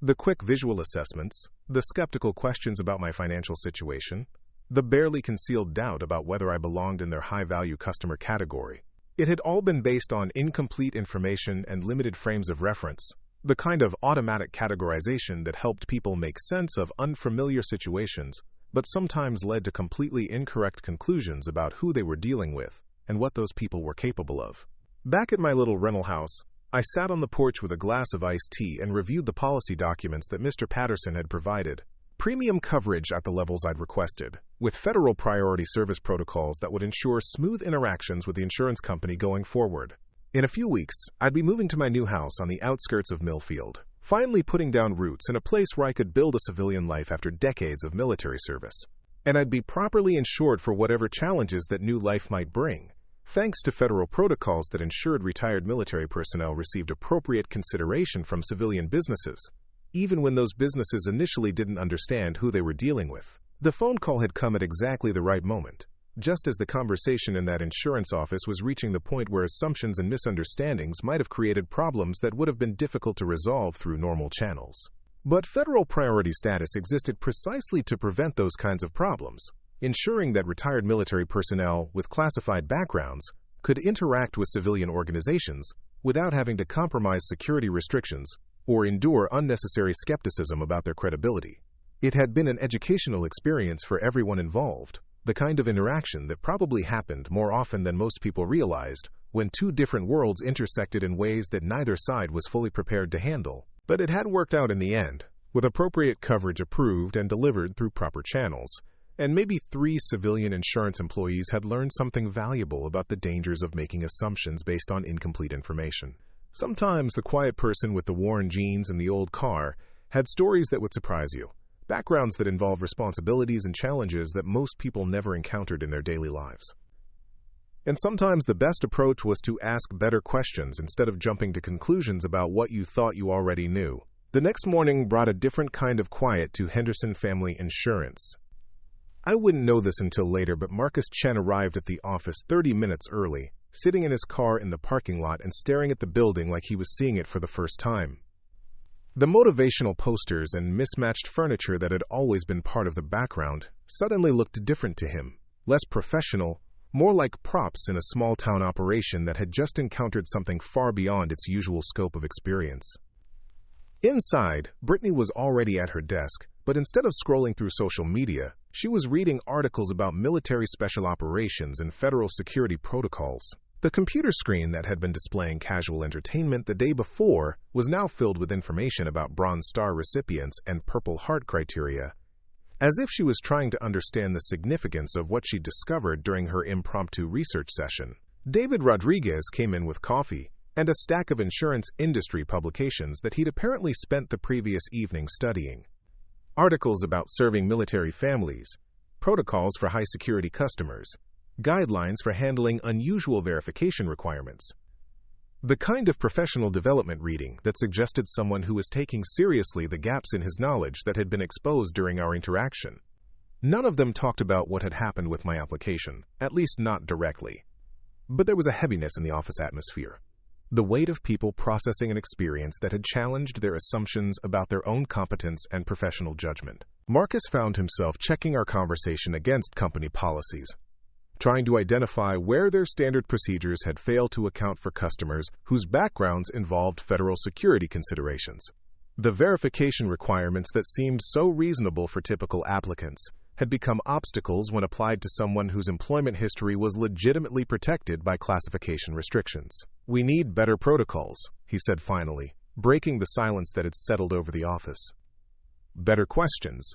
The quick visual assessments, the skeptical questions about my financial situation, the barely concealed doubt about whether I belonged in their high-value customer category. It had all been based on incomplete information and limited frames of reference, the kind of automatic categorization that helped people make sense of unfamiliar situations, but sometimes led to completely incorrect conclusions about who they were dealing with and what those people were capable of. Back at my little rental house, I sat on the porch with a glass of iced tea and reviewed the policy documents that Mr. Patterson had provided. Premium coverage at the levels I'd requested, with federal priority service protocols that would ensure smooth interactions with the insurance company going forward. In a few weeks, I'd be moving to my new house on the outskirts of Millfield, finally putting down roots in a place where I could build a civilian life after decades of military service. And I'd be properly insured for whatever challenges that new life might bring, thanks to federal protocols that ensured retired military personnel received appropriate consideration from civilian businesses, even when those businesses initially didn't understand who they were dealing with. The phone call had come at exactly the right moment, just as the conversation in that insurance office was reaching the point where assumptions and misunderstandings might have created problems that would have been difficult to resolve through normal channels. But federal priority status existed precisely to prevent those kinds of problems, ensuring that retired military personnel with classified backgrounds could interact with civilian organizations without having to compromise security restrictions or endure unnecessary skepticism about their credibility. It had been an educational experience for everyone involved, the kind of interaction that probably happened more often than most people realized when two different worlds intersected in ways that neither side was fully prepared to handle. But it had worked out in the end, with appropriate coverage approved and delivered through proper channels, and maybe 3 civilian insurance employees had learned something valuable about the dangers of making assumptions based on incomplete information. Sometimes the quiet person with the worn jeans and the old car had stories that would surprise you, backgrounds that involve responsibilities and challenges that most people never encountered in their daily lives. And sometimes the best approach was to ask better questions instead of jumping to conclusions about what you thought you already knew. The next morning brought a different kind of quiet to Henderson Family Insurance. I wouldn't know this until later, but Marcus Chen arrived at the office 30 minutes early, sitting in his car in the parking lot and staring at the building like he was seeing it for the first time. The motivational posters and mismatched furniture that had always been part of the background suddenly looked different to him, less professional, more like props in a small-town operation that had just encountered something far beyond its usual scope of experience. Inside, Brittany was already at her desk, but instead of scrolling through social media, she was reading articles about military special operations and federal security protocols. The computer screen that had been displaying casual entertainment the day before was now filled with information about Bronze Star recipients and Purple Heart criteria, as if she was trying to understand the significance of what she discovered during her impromptu research session. David Rodriguez came in with coffee and a stack of insurance industry publications that he'd apparently spent the previous evening studying. Articles about serving military families, protocols for high-security customers, guidelines for handling unusual verification requirements. The kind of professional development reading that suggested someone who was taking seriously the gaps in his knowledge that had been exposed during our interaction. None of them talked about what had happened with my application, at least not directly. But there was a heaviness in the office atmosphere. The weight of people processing an experience that had challenged their assumptions about their own competence and professional judgment. Marcus found himself checking our conversation against company policies, trying to identify where their standard procedures had failed to account for customers whose backgrounds involved federal security considerations. The verification requirements that seemed so reasonable for typical applicants had become obstacles when applied to someone whose employment history was legitimately protected by classification restrictions. "We need better protocols," he said finally, breaking the silence that had settled over the office. "Better questions.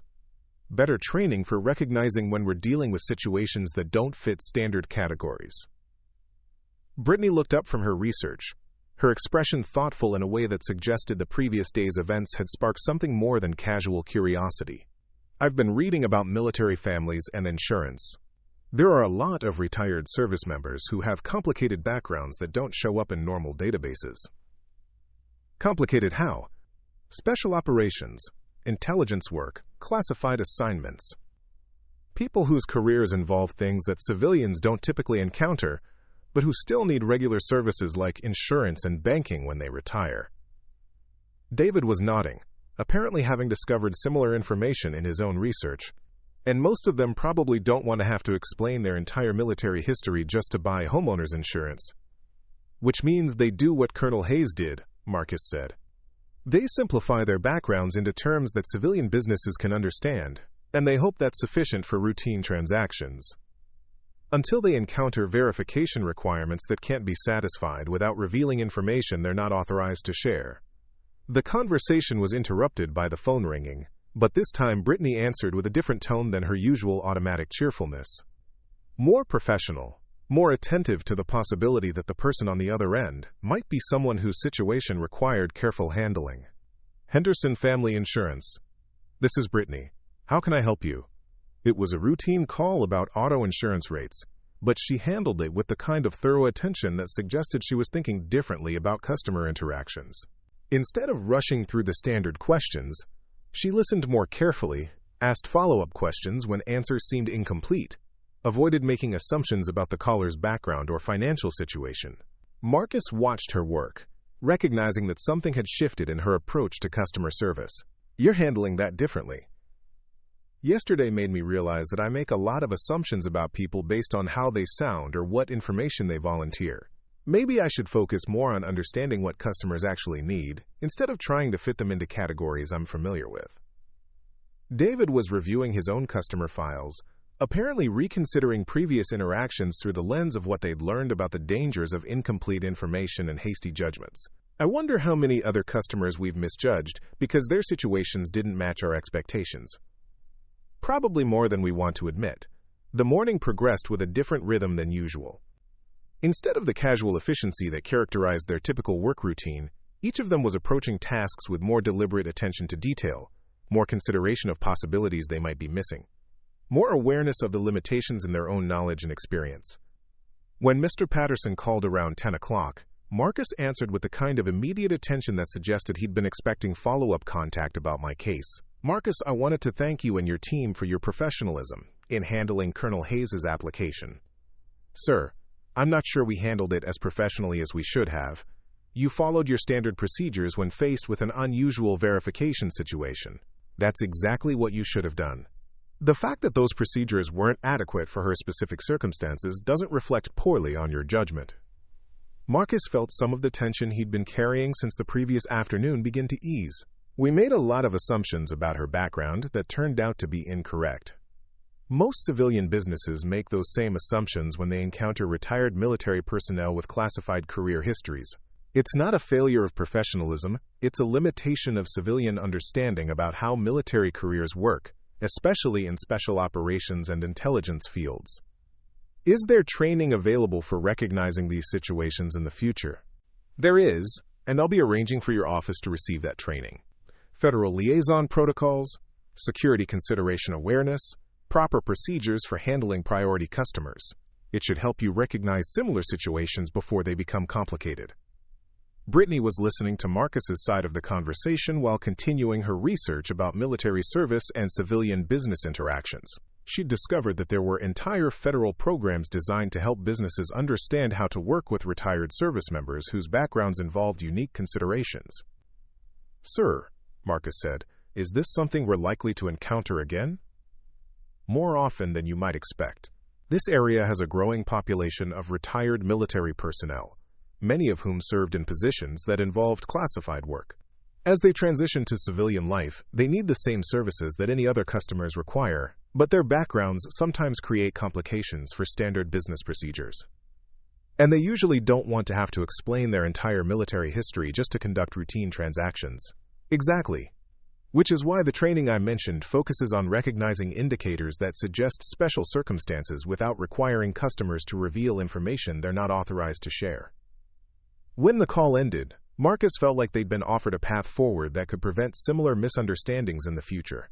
Better training for recognizing when we're dealing with situations that don't fit standard categories." Brittany looked up from her research, her expression thoughtful in a way that suggested the previous day's events had sparked something more than casual curiosity. "I've been reading about military families and insurance. There are a lot of retired service members who have complicated backgrounds that don't show up in normal databases." "Complicated how?" "Special operations, intelligence work, classified assignments. People whose careers involve things that civilians don't typically encounter, but who still need regular services like insurance and banking when they retire." David was nodding, apparently having discovered similar information in his own research. "And most of them probably don't want to have to explain their entire military history just to buy homeowners insurance." "Which means they do what Colonel Hayes did," Marcus said. "They simplify their backgrounds into terms that civilian businesses can understand, and they hope that's sufficient for routine transactions. Until they encounter verification requirements that can't be satisfied without revealing information they're not authorized to share." The conversation was interrupted by the phone ringing, but this time Brittany answered with a different tone than her usual automatic cheerfulness. More professional, more attentive to the possibility that the person on the other end might be someone whose situation required careful handling. "Henderson Family Insurance. This is Brittany. How can I help you?" It was a routine call about auto insurance rates, but she handled it with the kind of thorough attention that suggested she was thinking differently about customer interactions. Instead of rushing through the standard questions, she listened more carefully, asked follow-up questions when answers seemed incomplete, avoided making assumptions about the caller's background or financial situation. Marcus watched her work, recognizing that something had shifted in her approach to customer service. "You're handling that differently." "Yesterday made me realize that I make a lot of assumptions about people based on how they sound or what information they volunteer. Maybe I should focus more on understanding what customers actually need, instead of trying to fit them into categories I'm familiar with." David was reviewing his own customer files, apparently reconsidering previous interactions through the lens of what they'd learned about the dangers of incomplete information and hasty judgments. "I wonder how many other customers we've misjudged because their situations didn't match our expectations." "Probably more than we want to admit." The morning progressed with a different rhythm than usual. Instead of the casual efficiency that characterized their typical work routine, Each of them was approaching tasks with more deliberate attention to detail, more consideration of possibilities they might be missing, more awareness of the limitations in their own knowledge and experience. When Mr. Patterson called around 10 o'clock, Marcus answered with the kind of immediate attention that suggested he'd been expecting follow-up contact about my case. "Marcus, I wanted to thank you and your team for your professionalism in handling Colonel Hayes's application. Sir, I'm not sure we handled it as professionally as we should have. You followed your standard procedures when faced with an unusual verification situation. That's exactly what you should have done. The fact that those procedures weren't adequate for her specific circumstances doesn't reflect poorly on your judgment." Marcus felt some of the tension he'd been carrying since the previous afternoon begin to ease. "We made a lot of assumptions about her background that turned out to be incorrect. Most civilian businesses make those same assumptions when they encounter retired military personnel with classified career histories. It's not a failure of professionalism, it's a limitation of civilian understanding about how military careers work, especially in special operations and intelligence fields. Is there training available for recognizing these situations in the future?" "There is, and I'll be arranging for your office to receive that training. Federal liaison protocols, security consideration awareness, proper procedures for handling priority customers. It should help you recognize similar situations before they become complicated." Brittany was listening to Marcus's side of the conversation while continuing her research about military service and civilian business interactions. She'd discovered that there were entire federal programs designed to help businesses understand how to work with retired service members whose backgrounds involved unique considerations. "Sir," Marcus said, "is this something we're likely to encounter again?" "More often than you might expect. This area has a growing population of retired military personnel, many of whom served in positions that involved classified work. As they transition to civilian life, they need the same services that any other customers require, but their backgrounds sometimes create complications for standard business procedures. And they usually don't want to have to explain their entire military history just to conduct routine transactions." "Exactly. Which is why the training I mentioned focuses on recognizing indicators that suggest special circumstances without requiring customers to reveal information they're not authorized to share." When the call ended, Marcus felt like they'd been offered a path forward that could prevent similar misunderstandings in the future.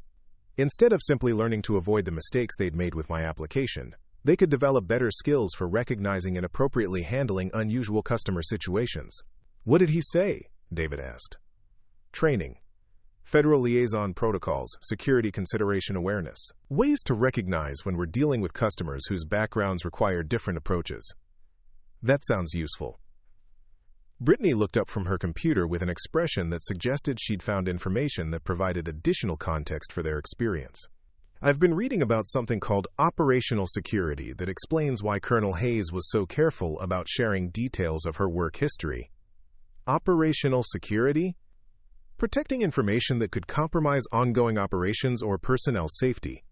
Instead of simply learning to avoid the mistakes they'd made with my application, they could develop better skills for recognizing and appropriately handling unusual customer situations. "What did he say?" David asked. "Training. Federal liaison protocols, security consideration awareness. Ways to recognize when we're dealing with customers whose backgrounds require different approaches." "That sounds useful." Brittany looked up from her computer with an expression that suggested she'd found information that provided additional context for their experience. "I've been reading about something called operational security that explains why Colonel Hayes was so careful about sharing details of her work history." Operational security? Protecting information that could compromise ongoing operations or personnel safety.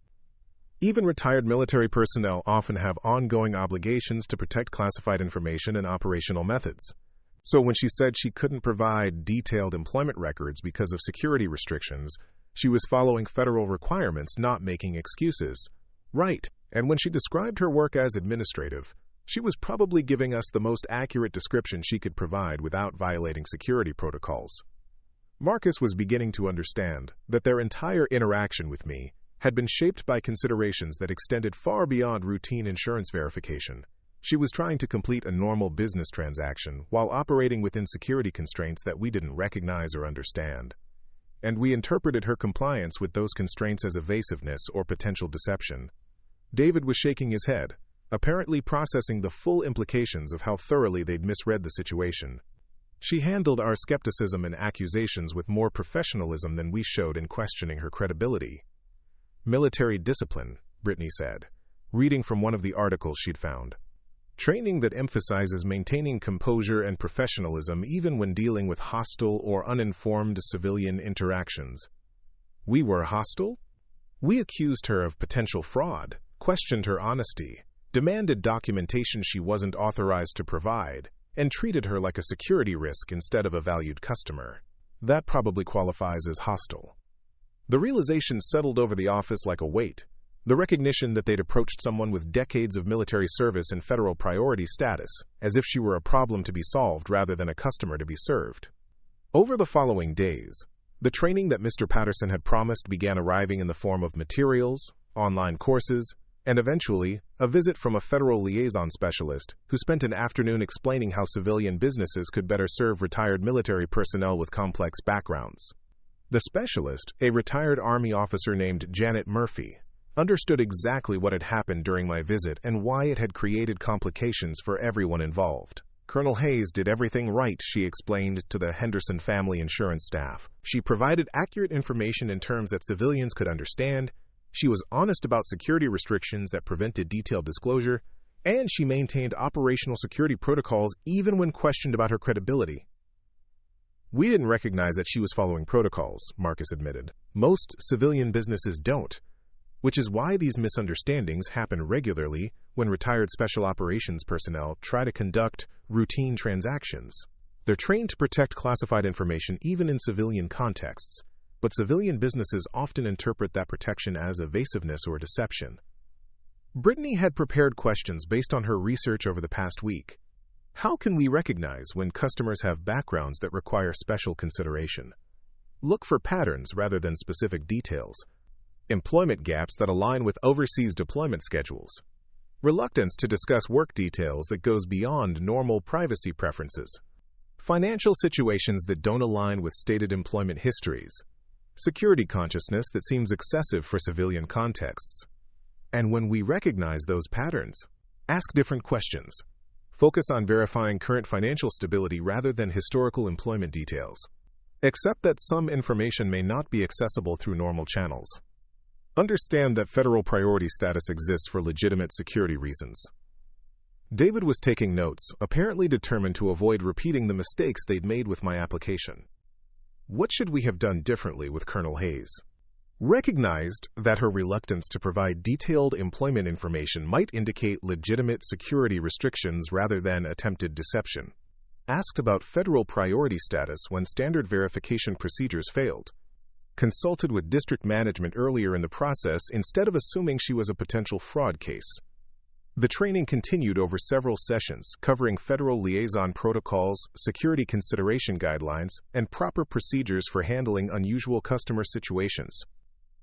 Even retired military personnel often have ongoing obligations to protect classified information and operational methods. So when she said she couldn't provide detailed employment records because of security restrictions, she was following federal requirements, not making excuses. Right, and when she described her work as administrative, she was probably giving us the most accurate description she could provide without violating security protocols. Marcus was beginning to understand that their entire interaction with me had been shaped by considerations that extended far beyond routine insurance verification. She was trying to complete a normal business transaction while operating within security constraints that we didn't recognize or understand. And we interpreted her compliance with those constraints as evasiveness or potential deception. David was shaking his head, apparently processing the full implications of how thoroughly they'd misread the situation. She handled our skepticism and accusations with more professionalism than we showed in questioning her credibility. "Military discipline," Brittany said, reading from one of the articles she'd found. "Training that emphasizes maintaining composure and professionalism even when dealing with hostile or uninformed civilian interactions." We were hostile? We accused her of potential fraud, questioned her honesty, demanded documentation she wasn't authorized to provide, and treated her like a security risk instead of a valued customer. That probably qualifies as hostile. The realization settled over the office like a weight. The recognition that they'd approached someone with decades of military service and federal priority status, as if she were a problem to be solved rather than a customer to be served. Over the following days, the training that Mr. Patterson had promised began arriving in the form of materials, online courses, and eventually, a visit from a federal liaison specialist who spent an afternoon explaining how civilian businesses could better serve retired military personnel with complex backgrounds. The specialist, a retired Army officer named Janet Murphy, understood exactly what had happened during my visit and why it had created complications for everyone involved. Colonel Hayes did everything right, she explained to the Henderson Family Insurance staff. She provided accurate information in terms that civilians could understand. She was honest about security restrictions that prevented detailed disclosure, and she maintained operational security protocols even when questioned about her credibility. We didn't recognize that she was following protocols, Marcus admitted. Most civilian businesses don't, which is why these misunderstandings happen regularly when retired special operations personnel try to conduct routine transactions. They're trained to protect classified information even in civilian contexts, but civilian businesses often interpret that protection as evasiveness or deception. Brittany had prepared questions based on her research over the past week. How can we recognize when customers have backgrounds that require special consideration? Look for patterns rather than specific details. Employment gaps that align with overseas deployment schedules. Reluctance to discuss work details that goes beyond normal privacy preferences. Financial situations that don't align with stated employment histories. Security consciousness that seems excessive for civilian contexts. And when we recognize those patterns, ask different questions. Focus on verifying current financial stability rather than historical employment details. Accept that some information may not be accessible through normal channels. Understand that federal priority status exists for legitimate security reasons. David was taking notes, apparently determined to avoid repeating the mistakes they'd made with my application. What should we have done differently with Colonel Hayes? Recognized that her reluctance to provide detailed employment information might indicate legitimate security restrictions rather than attempted deception. Asked about federal priority status when standard verification procedures failed. Consulted with district management earlier in the process instead of assuming she was a potential fraud case. The training continued over several sessions, covering federal liaison protocols, security consideration guidelines, and proper procedures for handling unusual customer situations.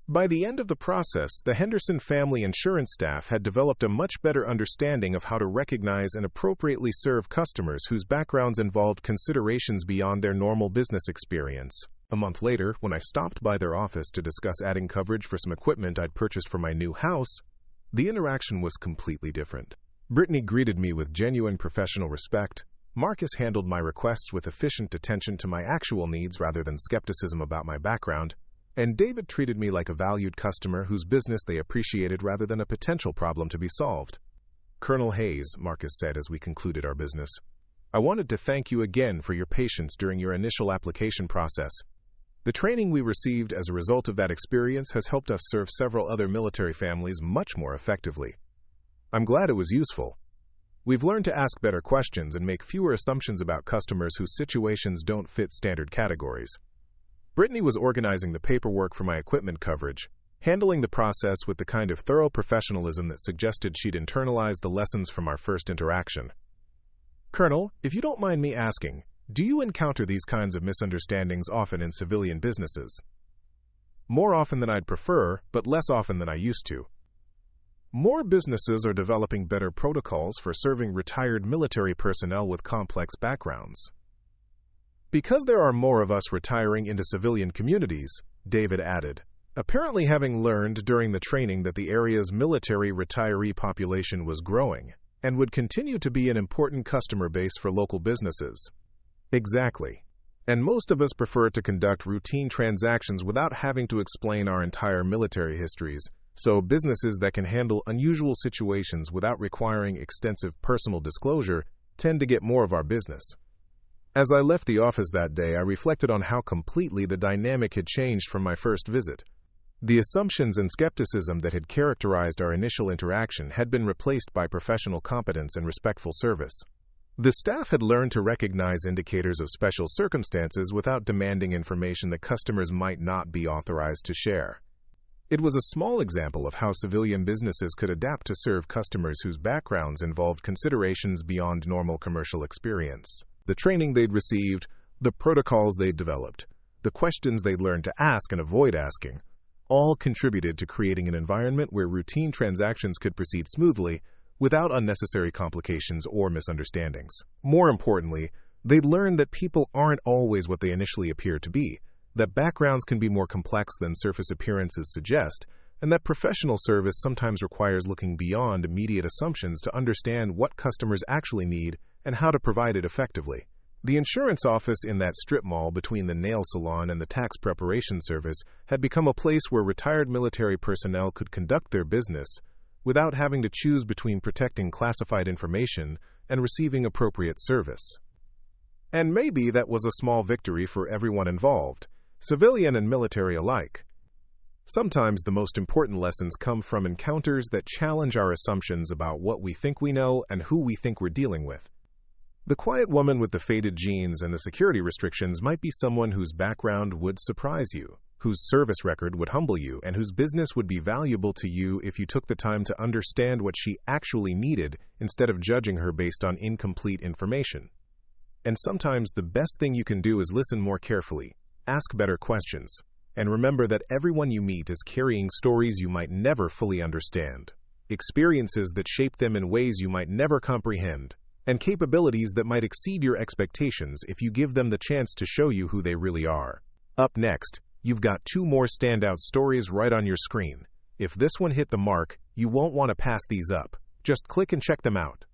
By the end of the process, the Henderson Family Insurance staff had developed a much better understanding of how to recognize and appropriately serve customers whose backgrounds involved considerations beyond their normal business experience. A month later, when I stopped by their office to discuss adding coverage for some equipment I'd purchased for my new house, the interaction was completely different. Brittany greeted me with genuine professional respect. Marcus handled my requests with efficient attention to my actual needs rather than skepticism about my background. And David treated me like a valued customer whose business they appreciated rather than a potential problem to be solved. Colonel Hayes, Marcus said as we concluded our business, I wanted to thank you again for your patience during your initial application process. The training we received as a result of that experience has helped us serve several other military families much more effectively. I'm glad it was useful. We've learned to ask better questions and make fewer assumptions about customers whose situations don't fit standard categories. Brittany was organizing the paperwork for my equipment coverage, handling the process with the kind of thorough professionalism that suggested she'd internalized the lessons from our first interaction. Colonel, if you don't mind me asking, do you encounter these kinds of misunderstandings often in civilian businesses? More often than I'd prefer, but less often than I used to. More businesses are developing better protocols for serving retired military personnel with complex backgrounds. Because there are more of us retiring into civilian communities, David added, apparently having learned during the training that the area's military retiree population was growing and would continue to be an important customer base for local businesses. Exactly. And most of us prefer to conduct routine transactions without having to explain our entire military histories, so businesses that can handle unusual situations without requiring extensive personal disclosure tend to get more of our business. As I left the office that day, I reflected on how completely the dynamic had changed from my first visit. The assumptions and skepticism that had characterized our initial interaction had been replaced by professional competence and respectful service. The staff had learned to recognize indicators of special circumstances without demanding information that customers might not be authorized to share. It was a small example of how civilian businesses could adapt to serve customers whose backgrounds involved considerations beyond normal commercial experience. The training they'd received The protocols they developed, the questions they learned to ask and avoid asking, all contributed to creating an environment where routine transactions could proceed smoothly without unnecessary complications or misunderstandings. More importantly, they learned that people aren't always what they initially appear to be, that backgrounds can be more complex than surface appearances suggest, and that professional service sometimes requires looking beyond immediate assumptions to understand what customers actually need and how to provide it effectively. The insurance office in that strip mall between the nail salon and the tax preparation service had become a place where retired military personnel could conduct their business without having to choose between protecting classified information and receiving appropriate service. And maybe that was a small victory for everyone involved, civilian and military alike. Sometimes the most important lessons come from encounters that challenge our assumptions about what we think we know and who we think we're dealing with. The quiet woman with the faded jeans and the security restrictions might be someone whose background would surprise you, whose service record would humble you, and whose business would be valuable to you if you took the time to understand what she actually needed instead of judging her based on incomplete information. And sometimes the best thing you can do is listen more carefully, ask better questions, and remember that everyone you meet is carrying stories you might never fully understand, experiences that shape them in ways you might never comprehend, and capabilities that might exceed your expectations if you give them the chance to show you who they really are. Up next, you've got 2 more standout stories right on your screen. If this one hit the mark, you won't want to pass these up. Just click and check them out.